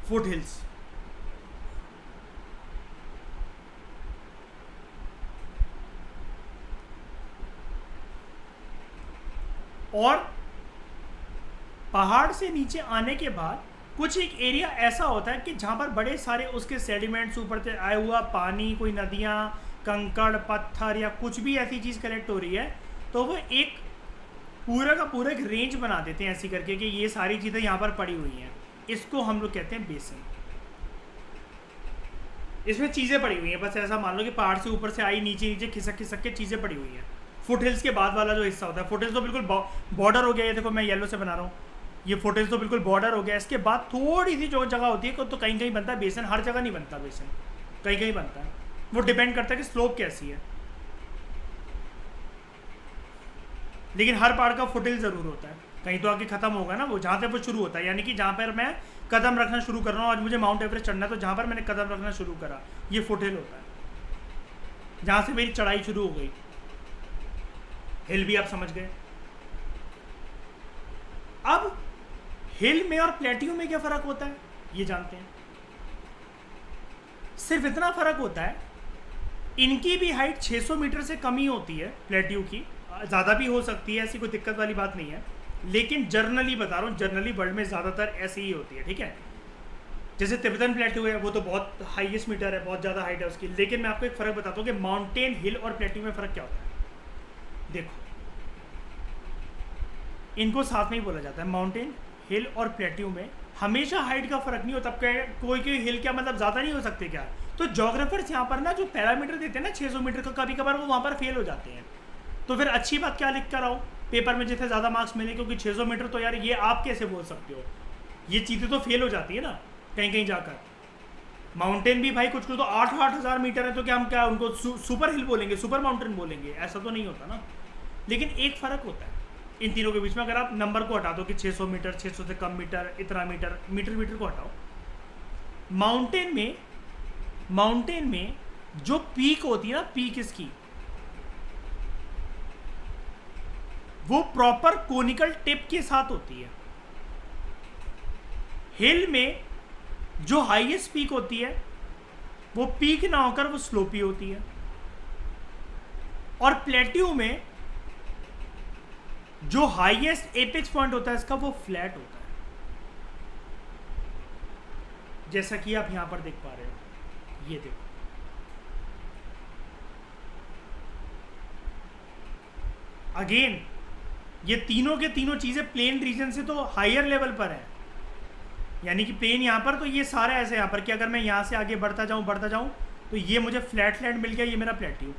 फुट हिल्स और पहाड़ से नीचे आने के बाद कुछ एक एरिया ऐसा होता है कि जहाँ पर बड़े सारे उसके सेडिमेंट्स, ऊपर से आया हुआ पानी, कोई नदियाँ, कंकड़, पत्थर या कुछ भी ऐसी चीज़ कलेक्ट हो रही है, तो वो एक पूरा का पूरा एक रेंज बना देते हैं ऐसी करके कि ये सारी चीज़ें यहाँ पर पड़ी हुई हैं। इसको हम लोग कहते हैं बेसिन। इसमें चीज़ें पड़ी हुई हैं, बस ऐसा मान लो कि पहाड़ से ऊपर से आई, नीचे नीचे खिसक खिसक के चीज़ें पड़ी हुई हैं। फुट हिल्स के बाद वाला जो हिस्सा होता है, फुट हिल्स तो बिल्कुल बॉर्डर हो गया, ये देखो मैं येलो से बना रहा हूँ, ये फुट हिल्स तो बिल्कुल बॉर्डर हो गया। इसके बाद थोड़ी सी जो जगह होती है तो कहीं कहीं बनता है बेसिन, हर जगह नहीं बनता बेसिन, कहीं कहीं बनता है। वो डिपेंड करता है कि स्लोप कैसी है, लेकिन हर पहाड़ का फुट हिल ज़रूर होता है। कहीं तो आके ख़त्म होगा ना वो, जहाँ पे वो शुरू होता है, यानी कि जहाँ पर मैं कदम रखना शुरू कर रहा हूँ। आज मुझे माउंट एवरेस्ट चढ़ना है, तो जहाँ पर मैंने कदम रखना शुरू करा ये फुट हिल होता है, जहाँ से मेरी चढ़ाई शुरू हो गई। हिल भी आप समझ गए। अब हिल में और प्लेट्यू में क्या फ़र्क होता है ये जानते हैं। सिर्फ इतना फ़र्क होता है, इनकी भी हाइट 600 मीटर से कम ही होती है, प्लेट्यू की ज़्यादा भी हो सकती है, ऐसी कोई दिक्कत वाली बात नहीं है। लेकिन जर्नली बता रहा हूँ, जर्नली वर्ल्ड में ज़्यादातर ऐसे ही होती है, ठीक है। जैसे तिब्बतन प्लेट्यू है, वो तो बहुत हाईएस्ट मीटर है, बहुत ज़्यादा हाइट है उसकी। लेकिन मैं आपको एक फ़र्क बताता हूँ कि माउंटेन, हिल और प्लेट्यू में फ़र्क क्या होता है। देखो, इनको साथ में ही बोला जाता है। माउंटेन, हिल और प्लेट्यू में हमेशा हाइट का फ़र्क नहीं होता। कोई हिल क्या मतलब ज़्यादा नहीं हो सकते क्या? तो जोग्राफर्स यहाँ पर ना जो पैरामीटर देते हैं ना 600 मीटर का, कभी कभार वो वहाँ पर फेल हो जाते हैं। तो फिर अच्छी बात क्या लिख कर आओ पेपर में जितने ज़्यादा मार्क्स मिले, क्योंकि 600 मीटर तो यार ये आप कैसे बोल सकते हो, ये चीज़ें तो फेल हो जाती है ना कहीं कहीं जाकर। माउंटेन भी भाई कुछ कुछ तो 8-8 हज़ार मीटर है, तो क्या हम क्या उनको सुपर हिल बोलेंगे, सुपर माउंटेन बोलेंगे? ऐसा तो नहीं होता ना। लेकिन एक फ़र्क होता है इन तीनों के बीच में। अगर आप नंबर को हटा दो कि 600 मीटर, 600 से कम मीटर, इतना मीटर, मीटर को हटाओ, माउंटेन में जो पीक होती है ना, पीक इसकी वो प्रॉपर कोनिकल टिप के साथ होती है। हिल में जो हाईएस्ट पीक होती है वो पीक ना होकर वो स्लोपी होती है, और प्लेट्यू में जो हाईएस्ट एपेक्स पॉइंट होता है इसका वो फ्लैट होता है, जैसा कि आप यहां पर देख पा रहे हो। ये देखो, अगेन ये तीनों के तीनों चीजें प्लेन रीजन से तो हायर लेवल पर है, यानी कि प्लेन यहाँ पर, तो ये सारा ऐसे यहाँ पर कि अगर मैं यहाँ से आगे बढ़ता जाऊँ तो ये मुझे फ्लैट लैंड मिल गया, ये मेरा प्लेट्यू।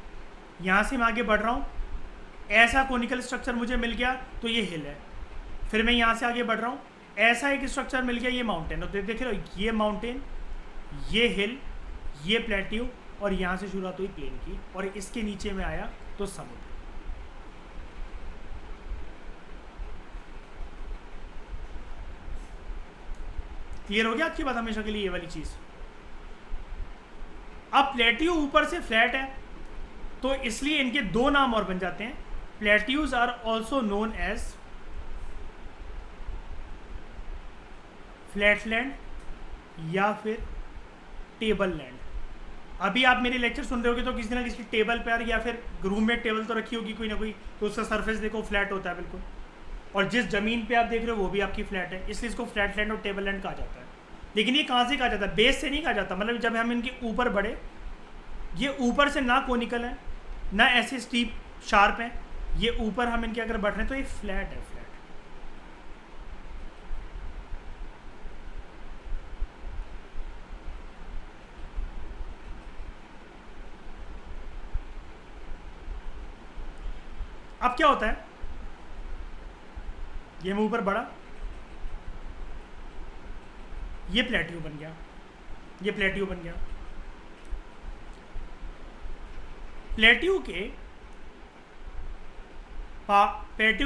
यहाँ से मैं आगे बढ़ रहा हूँ, ऐसा कोनिकल स्ट्रक्चर मुझे मिल गया तो ये हिल है। फिर मैं यहाँ से आगे बढ़ रहा हूँ, ऐसा एक स्ट्रक्चर मिल गया, ये माउंटेन। तो देख रहे हो, ये माउंटेन, ये हिल, ये प्लेट्यू, और यहाँ से शुरुआत हुई प्लेन की, और इसके नीचे में आया तो समुद्र। क्लियर हो गया अच्छी बात हमेशा के लिए ये वाली चीज़। अब प्लेट्यू ऊपर से फ्लैट है, तो इसलिए इनके दो नाम और बन जाते हैं। Plateaus are also known as flatland या फिर टेबल लैंड। अभी आप मेरे लेक्चर सुन रहे होगे तो किसी ना किसी टेबल पर या फिर रूम में टेबल तो रखी होगी कोई ना कोई, तो उसका सरफेस देखो फ्लैट होता है बिल्कुल, और जिस जमीन पे आप देख रहे हो वो भी आपकी फ्लैट है, इसलिए इसको फ्लैट लैंड और टेबल लैंड कहा जाता है। लेकिन ये कहाँ से कहा जाता है? बेस से नहीं कहा जाता। मतलब जब हम इनके ऊपर बढ़े, ये ऊपर से ना कोनिकल है ना ऐसे स्टीप शार्प है, ये ऊपर हम इनके अगर बढ़ रहे हैं तो ये फ्लैट है, फ्लैट। अब क्या होता है, ये मैं ऊपर बढ़ा, ये प्लेट्यू बन गया, ये प्लेट्यू बन गया। प्लेट्यू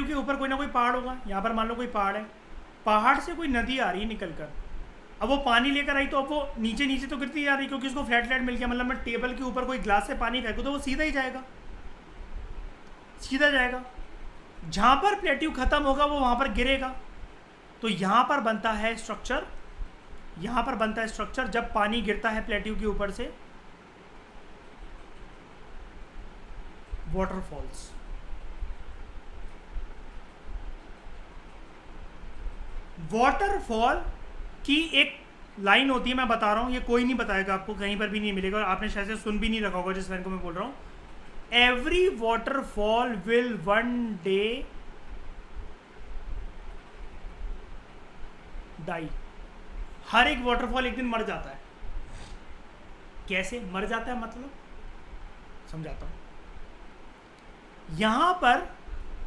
के ऊपर कोई ना कोई पहाड़ होगा। यहाँ पर मान लो कोई पहाड़ है, पहाड़ से कोई नदी आ रही है निकल कर, अब वो पानी लेकर आई, तो अब वो नीचे नीचे तो गिरती जा रही, क्योंकि उसको फ्लैट लैंड मिल गया। मतलब मैं टेबल के ऊपर कोई ग्लास से पानी फेंकूँ तो वो सीधा ही जाएगा, सीधा जाएगा। जहाँ पर प्लेट्यू खत्म होगा वो वहाँ पर गिरेगा। तो यहाँ पर बनता है स्ट्रक्चर, यहाँ पर बनता है स्ट्रक्चर जब पानी गिरता है प्लेट्यू के ऊपर से, वाटरफॉल्स। वाटरफॉल की एक लाइन होती है, मैं बता रहा हूँ, ये कोई नहीं बताएगा आपको, कहीं पर भी नहीं मिलेगा, और आपने शायद से सुन भी नहीं रखा होगा जिस लाइन को मैं बोल रहा हूँ। Every waterfall will one day die. हर एक वाटरफॉल एक दिन मर जाता है। कैसे मर जाता है मतलब समझाता हूं। यहां पर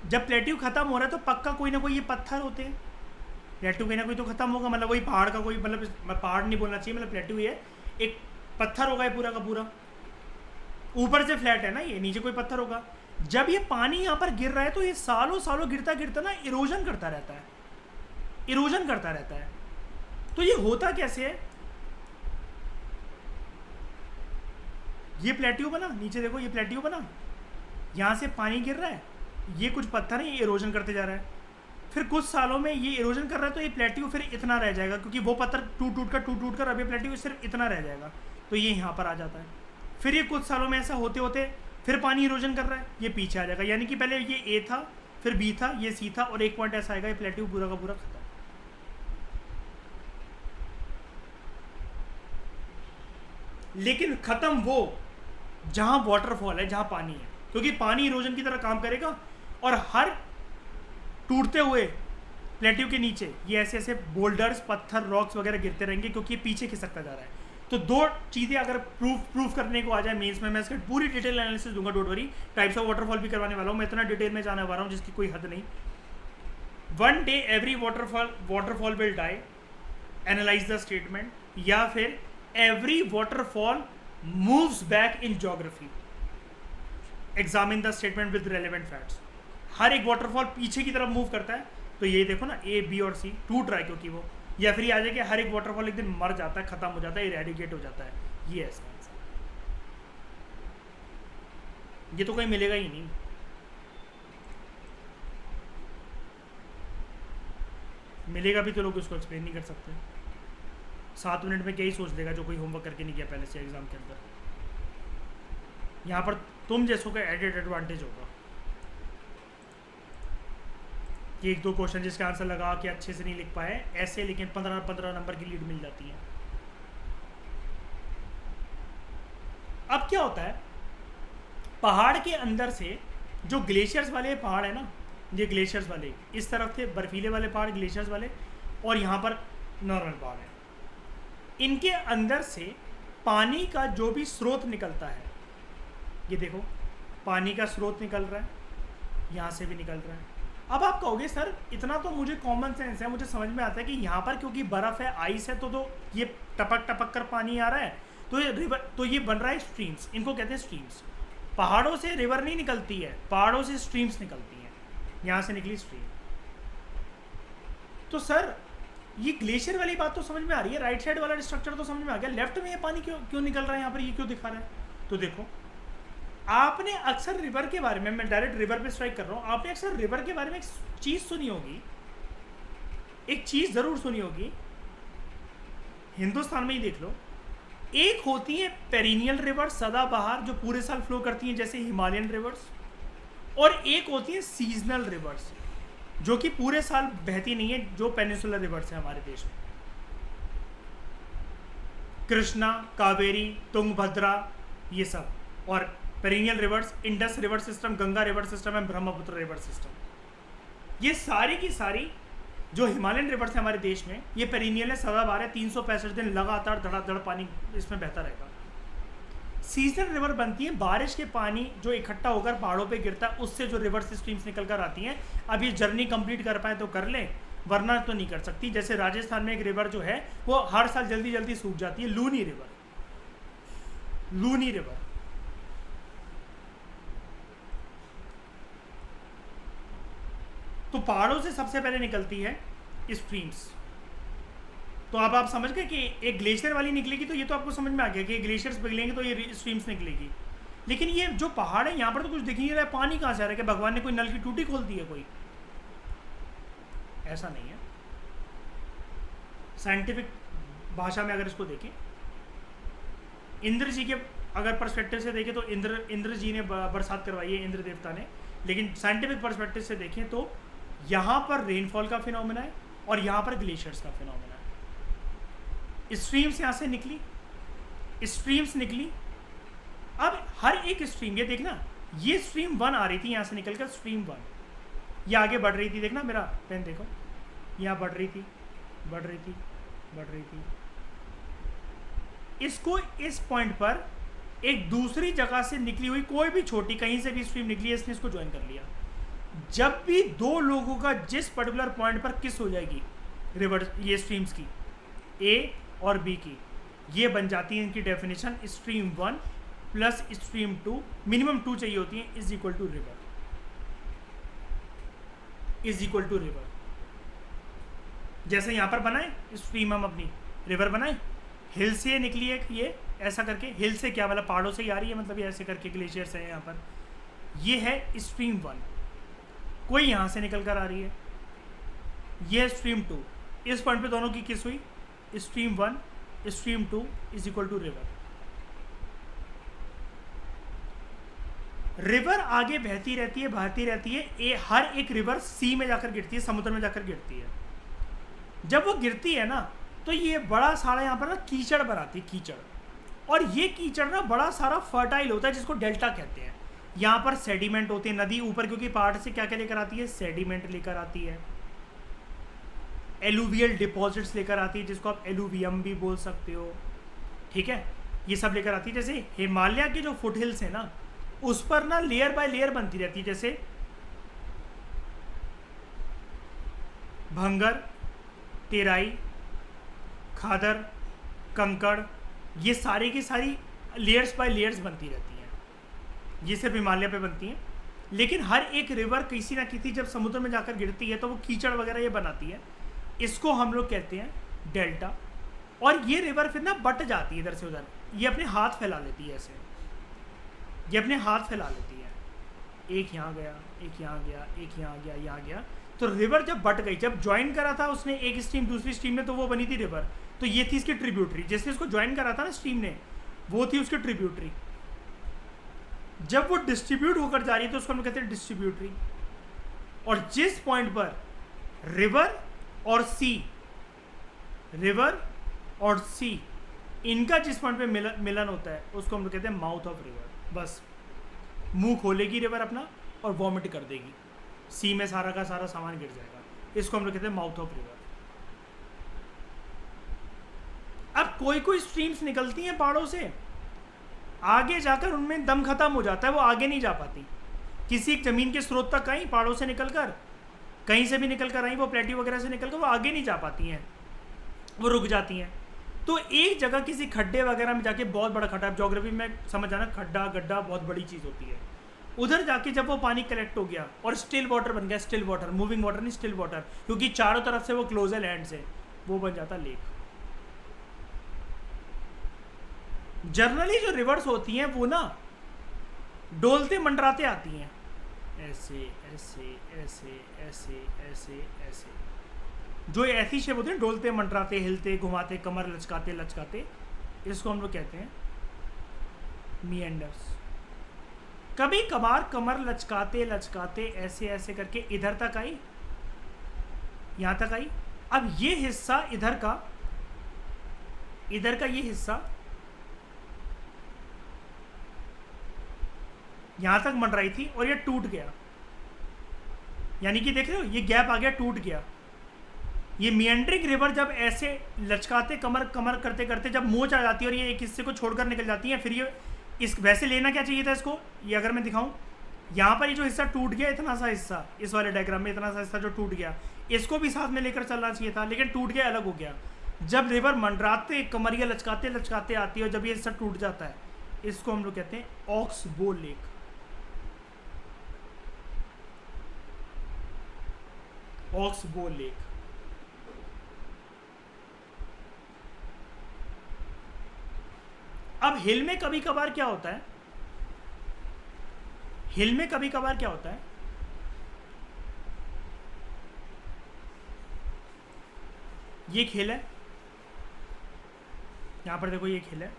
जब प्लेट्यू खत्म हो रहा है तो पक्का कोई ना कोई ये पत्थर होते हैं, प्लेट्यू कोई ना कोई तो खत्म होगा, मतलब वही पहाड़ का कोई, मतलब मैं पहाड़ नहीं बोलना चाहिए, मतलब प्लेट्यू ये एक पत्थर होगा ये पूरा का पूरा, ऊपर से फ्लैट है ना, ये नीचे कोई पत्थर होगा। जब ये पानी यहाँ पर गिर रहा है तो ये सालों सालों गिरता गिरता ना इरोजन करता रहता है, इरोजन करता रहता है। तो ये होता कैसे है, ये प्लेट्यू बना, नीचे देखो ये प्लेट्यू बना, यहाँ से पानी गिर रहा है, ये कुछ पत्थर है, ये इरोजन करते जा रहा है, फिर कुछ सालों में ये इरोजन कर रहा है तो ये प्लेट्यू फिर इतना रह जाएगा, क्योंकि वो पत्थर टूट कर अब ये प्लेट्यू सिर्फ इतना रह जाएगा, तो ये यहाँ पर आ जाता है। फिर ये कुछ सालों में ऐसा होते होते फिर पानी इरोजन कर रहा है, ये पीछे आ जाएगा, यानी कि पहले ये ए था, फिर बी था, ये सी था, और एक पॉइंट ऐसा आएगा ये प्लेट्यू पूरा का पूरा खत्म। लेकिन खत्म वो जहां वाटरफॉल है, जहां पानी है, क्योंकि पानी इरोजन की तरह काम करेगा और हर टूटते हुए प्लेट्यू के नीचे ये ऐसे ऐसे बोल्डर्स, पत्थर, रॉक्स वगैरह गिरते रहेंगे, क्योंकि ये पीछे खिसकता जा रहा है। तो दो चीज़ें अगर प्रूफ करने को आ जाए मेंस में, मैं इसका पूरी डिटेल एनालिसिस दूंगा, don't worry. Types of waterfall भी करवाने वाला हूँ, मैं इतना डिटेल में जाने वाला हूँ जिसकी कोई हद नहीं। One day every waterfall will die, analyse the statement, या फिर every waterfall moves back in geography, examine the statement with relevant facts. हर एक वाटरफॉल पीछे की तरफ मूव करता है, तो ये देखो ना ए बी और सी टूट रहा है क्योंकि वो, या फिर ये आ जाए कि हर एक वाटरफॉल एक दिन मर जाता है, खत्म हो जाता है, इरेडिकेट हो जाता है, ये ऐसा आंसर। ये तो कहीं मिलेगा ही नहीं। मिलेगा भी तो लोग उसको एक्सप्लेन नहीं कर सकते। 7 मिनट में क्या ही सोच लेगा जो कोई होमवर्क करके नहीं किया पहले से एग्जाम के अंदर। यहाँ पर तुम जैसों का एडेड एडवांटेज होगा कि 1-2 क्वेश्चन जिसका आंसर लगा के अच्छे से नहीं लिख पाए ऐसे, लेकिन 15 नंबर की लीड मिल जाती है। अब क्या होता है, पहाड़ के अंदर से जो ग्लेशियर्स वाले पहाड़ है ना, ये ग्लेशियर्स वाले इस तरफ थे, बर्फीले वाले पहाड़ ग्लेशियर्स वाले, और यहाँ पर नॉर्मल पहाड़ है, इनके अंदर से पानी का जो भी स्रोत निकलता है, ये देखो पानी का स्रोत निकल रहा है, यहाँ से भी निकल रहा है। अब आप कहोगे सर इतना तो मुझे कॉमन सेंस है, मुझे समझ में आता है कि यहाँ पर क्योंकि बर्फ़ है, आइस है, तो ये टपक टपक कर पानी आ रहा है, तो ये रिवर, तो ये बन रहा है स्ट्रीम्स, इनको कहते हैं स्ट्रीम्स। पहाड़ों से रिवर नहीं निकलती है, पहाड़ों से स्ट्रीम्स निकलती हैं, यहाँ से निकली स्ट्रीम। तो सर ये ग्लेशियर वाली बात तो समझ में आ रही है, राइट साइड वाला स्ट्रक्चर तो समझ में आ गया, लेफ्ट में ये पानी क्यों निकल रहा है, यहाँ पर ये क्यों दिखा रहा है? तो देखो आपने अक्सर रिवर के बारे में, मैं डायरेक्ट रिवर पे स्ट्राइक कर रहा हूँ, आपने अक्सर रिवर के बारे में एक चीज़ सुनी होगी, एक चीज़ ज़रूर सुनी होगी, हिंदुस्तान में ही देख लो, एक होती है पेरिनियल रिवर्स, सदाबहार, जो पूरे साल फ्लो करती हैं जैसे हिमालयन रिवर्स, और एक होती है सीजनल रिवर्स जो कि पूरे साल बहती नहीं है, जो पेनिनसुलर रिवर्स है हमारे देश में, कृष्णा, कावेरी, तुंगभद्रा, ये सब, और perennial rivers Indus river system, Ganga river system and Brahmaputra river system. ये सारी की सारी जो हिमालयन रिवर्स है हमारे देश में, ये पेरिनियल है, सदाबहार है, 365 दिन लगातार धड़ाधड़ पानी इसमें बहता रहेगा। सीजनल रिवर बनती है बारिश के पानी जो इकट्ठा होकर पहाड़ों पे गिरता है, उससे जो रिवर्स स्ट्रीम्स निकल कर आती हैं। अब ये जर्नी कंप्लीट कर पाए तो कर लें, वरना तो नहीं कर सकती। जैसे राजस्थान में एक रिवर जो है वो हर साल जल्दी जल्दी सूख जाती है, लूनी रिवर, लूनी रिवर। तो पहाड़ों से सबसे पहले निकलती है स्ट्रीम्स। तो अब आप समझ गए कि एक ग्लेशियर वाली निकलेगी, तो ये तो आपको समझ में आ गया कि ग्लेशियर्स पिघलेंगे तो ये स्ट्रीम्स निकलेगी। लेकिन ये जो पहाड़ है यहाँ पर तो कुछ दिख नहीं रहा है, पानी कहाँ से आ रहा है? कि भगवान ने कोई नल की टूटी खोल दी है कोई? ऐसा नहीं है। साइंटिफिक भाषा में अगर इसको देखें, इंद्र जी के अगर पर्सपेक्टिव से देखें तो इंद्र जी ने बरसात करवाई है, इंद्र देवता ने। लेकिन साइंटिफिक पर्सपेक्टिव से देखें तो यहाँ पर रेनफॉल का फिनोमेना है और यहाँ पर ग्लेशियर्स का फिनोमेना है। स्ट्रीम्स यहाँ से निकली, स्ट्रीम्स निकली। अब हर एक स्ट्रीम, ये देखना, ये स्ट्रीम 1 आ रही थी यहाँ से निकलकर, स्ट्रीम 1 ये आगे बढ़ रही थी, देखना मेरा पेन देखो, यहाँ बढ़ रही थी, बढ़ रही थी, बढ़ रही थी। इसको इस पॉइंट पर एक दूसरी जगह से निकली हुई कोई भी छोटी कहीं से भी स्ट्रीम निकली है, इसने इसको ज्वाइन कर लिया। जब भी दो लोगों का जिस पर्टिकुलर पॉइंट पर किस हो जाएगी रिवर ये स्ट्रीम्स की, ए और बी की, ये बन जाती है इनकी definition stream 1 plus stream 2, minimum 2 चाहिए होती है, is equal to river, is equal to river. जैसे यहाँ पर बनाए स्ट्रीम, हम अपनी रिवर बनाए, हिल से निकली है ये ऐसा करके, हिल से क्या मतलब पहाड़ों से ही आ रही है, मतलब ये ऐसे करके ग्लेशियर्स है यहाँ पर, ये है स्ट्रीम 1, कोई यहाँ से निकल कर आ रही है, ये स्ट्रीम 2, इस पॉइंट पे दोनों की किस हुई, stream 1 stream 2 is equal to river. River आगे बहती रहती है, बहती रहती है, हर एक रिवर सी में जाकर गिरती है, समुद्र में जाकर गिरती है। जब वो गिरती है ना तो ये बड़ा सारा यहाँ पर ना कीचड़ बनाती है, कीचड़, और ये कीचड़ ना बड़ा सारा फर्टाइल होता है जिसको डेल्टा कहते हैं। यहाँ पर सेडिमेंट होते हैं, नदी ऊपर क्योंकि पहाड़ से क्या क्या लेकर आती है, सेडिमेंट लेकर आती है, एलुवियल डिपॉजिट्स लेकर आती है जिसको आप एलुवियम भी बोल सकते हो, ठीक है, ये सब लेकर आती है। जैसे हिमालय के जो फुट हिल्स है ना उस पर ना लेयर बाय लेयर बनती रहती है, जैसे भंगर, तेराई, खादर, कंकड़, ये सारी की सारी लेयर्स बाय लेयर्स बनती रहती हैं, ये सिर्फ हिमालय पे बनती हैं। लेकिन हर एक रिवर किसी ना किसी जब समुद्र में जाकर गिरती है तो वो कीचड़ वगैरह ये बनाती है, इसको हम लोग कहते हैं डेल्टा। और ये रिवर फिर ना बट जाती है इधर से उधर, ये अपने हाथ फैला लेती है ऐसे, ये अपने हाथ फैला लेती है, एक यहाँ गया, एक यहाँ गया, एक यहाँ गया, यहाँ गया, तो रिवर जब बट गई, जब ज्वाइन करा था उसने एक स्ट्रीम दूसरी स्ट्रीम में, तो वो बनी थी रिवर, तो ये थी इसकी ट्रिब्यूटरी, जिसने इसको ज्वाइन करा था ना स्ट्रीम ने, वो थी उसकी ट्रिब्यूटरी। जब वो डिस्ट्रीब्यूट होकर जा रही है तो उसको हम कहते हैं डिस्ट्रीब्यूटरी। और जिस पॉइंट पर रिवर और सी, रिवर और सी इनका जिस पॉइंट पे मिलन होता है उसको हम लोग कहते हैं माउथ ऑफ रिवर। बस मुंह खोलेगी रिवर अपना और वॉमिट कर देगी, सी में सारा का सारा सामान गिर जाएगा, इसको हम लोग कहते हैं माउथ ऑफ रिवर। अब कोई कोई स्ट्रीम्स निकलती हैं पहाड़ों से, आगे जाकर उनमें दम खत्म हो जाता है, वो आगे नहीं जा पाती, किसी एक जमीन के स्रोत तक आई, पहाड़ों से निकलकर कहीं से भी निकल कर आई, वो प्लेट्यू वगैरह से निकलकर वो आगे नहीं जा पाती हैं, वो रुक जाती हैं। तो एक जगह किसी खड्डे वगैरह में जाके, बहुत बड़ा खड्डा, ज्योग्राफी में समझ जाना, खड्डा गड्ढा बहुत बड़ी चीज़ होती है, उधर जाके जब वो पानी कलेक्ट हो गया और स्टिल वाटर बन गया, स्टिल वाटर, मूविंग वाटर नहीं स्टिल वाटर, क्योंकि चारों तरफ से वो क्लोज है लैंड से, वो बन जाता लेक। जनरली जो रिवर्स होती हैं वो ना डोलते मंडराते आती हैं, ऐसे ऐसे ऐसे ऐसे ऐसे ऐसे, जो ऐसी शेप होती है डोलते मंडराते, हिलते घुमाते, कमर लचकाते लचकाते, इसको हम लोग कहते हैं मिएंडर्स। कभी कभार कमर लचकाते लचकाते ऐसे ऐसे करके इधर तक आई, यहां तक आई। अब ये हिस्सा इधर का ये हिस्सा यहां तक मंडराई थी और ये टूट गया, यानी कि देख रहे हो ये गैप आ गया, टूट गया। ये मिएंडरिंग रिवर जब ऐसे लचकाते कमर कमर करते करते जब मोच आ जाती है और ये एक हिस्से को छोड़कर निकल जाती है, फिर ये इस वैसे लेना क्या चाहिए था इसको, ये अगर मैं दिखाऊं, यहाँ पर ये जो हिस्सा टूट गया, इतना सा हिस्सा इस वाले डायग्राम में, इतना सा हिस्सा जो टूट गया, इसको भी साथ में लेकर चलना चाहिए था, लेकिन टूट गया, अलग हो गया। जब रिवर मंडराते कमरिया लचकाते लचकाते आती है और जब ये हिस्सा टूट जाता है, इसको हम लोग कहते हैं ऑक्सबो लेक। Oxbow lake. अब हिल में कभी कभार क्या होता है, हिल में कभी कभार क्या होता है, ये खेल है, यहां पर देखो ये खेल है,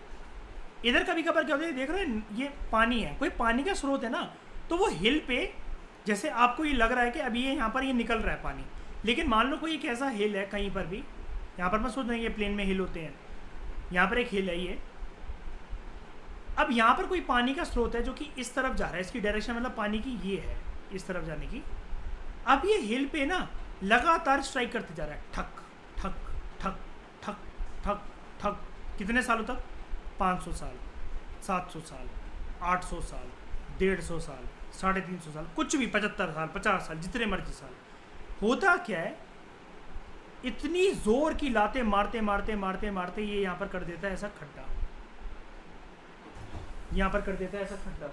इधर कभी कभार क्या होता है, देख रहे हैं ये पानी है, कोई पानी का स्रोत है ना, तो वो हिल पे जैसे आपको ये लग रहा है कि अभी ये यहाँ पर ये निकल रहा है पानी, लेकिन मान लो कोई एक ऐसा हिल है कहीं पर भी, यहाँ पर मैं सोच रहा हूँ ये प्लेन में हिल होते हैं, यहाँ पर एक हिल है, अब यहाँ पर कोई पानी का स्रोत है जो कि इस तरफ जा रहा है, इसकी डायरेक्शन मतलब पानी की ये है, इस तरफ जाने की। अब ये हिल पे ना लगातार स्ट्राइक करते जा रहा है, ठक ठक ठक ठक ठक ठक। कितने सालों तक? 500 साल, 700 साल, 800 साल, 150 साल, 350 साल, कुछ भी, 75 साल, 50 साल, जितने मर्जी साल। होता क्या है, इतनी जोर की लाते मारते मारते मारते मारते ये यहाँ पर कर देता है ऐसा खड्डा, यहाँ पर कर देता है ऐसा खड्डा।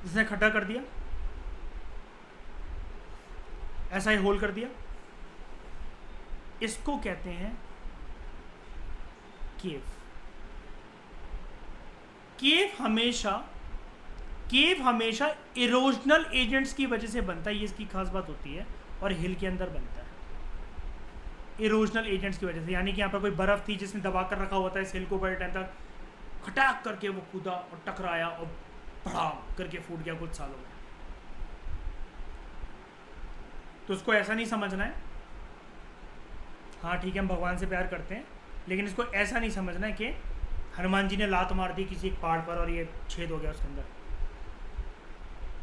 इसने खड्डा कर दिया, ऐसा ही होल कर दिया। इसको कहते हैं केव। केव हमेशा इरोजनल एजेंट्स की वजह से बनता है, ये इसकी खास बात होती है, और हिल के अंदर बनता है इरोजनल एजेंट्स की वजह से। यानी कि यहाँ पर कोई बर्फ थी जिसने दबा कर रखा होता है इस हिल को बड़े टाइम तक, खटाक करके वो कूदा और टकराया और भड़ाम करके फूट गया कुछ सालों में। तो उसको ऐसा नहीं समझना है, हाँ ठीक है हम भगवान से प्यार करते हैं, लेकिन इसको ऐसा नहीं समझना है कि हनुमान जी ने लात मार दी किसी एक पहाड़ पर और ये छेद हो गया उसके अंदर।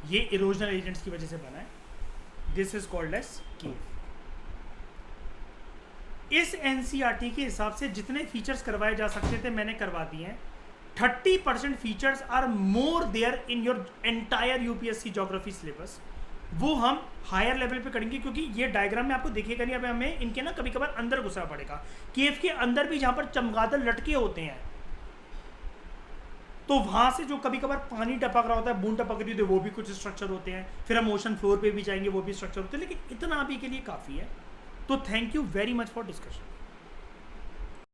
ये इरोजनल एजेंट्स की वजह से बना है। दिस इज कॉल्ड एज केव। इस एनसीईआरटी के हिसाब से जितने फीचर्स करवाए जा सकते थे मैंने करवा दिए हैं। 30% features are more there in your entire UPSC geography syllabus. वो हम हायर लेवल पे करेंगे, क्योंकि ये डायग्राम में आपको दिखेगा नहीं। अब हमें इनके ना कभी कभार अंदर घुसना पड़ेगा। केव के अंदर भी जहाँ पर चमगादड़ लटके होते हैं, तो वहाँ से जो कभी कभार पानी टपक रहा होता है, बूंद टपक रही होती है, वो भी कुछ स्ट्रक्चर होते हैं। फिर हम ओशन फ्लोर पे भी जाएंगे, वो भी स्ट्रक्चर होते हैं। लेकिन इतना अभी के लिए काफ़ी है। तो thank you very much for discussion.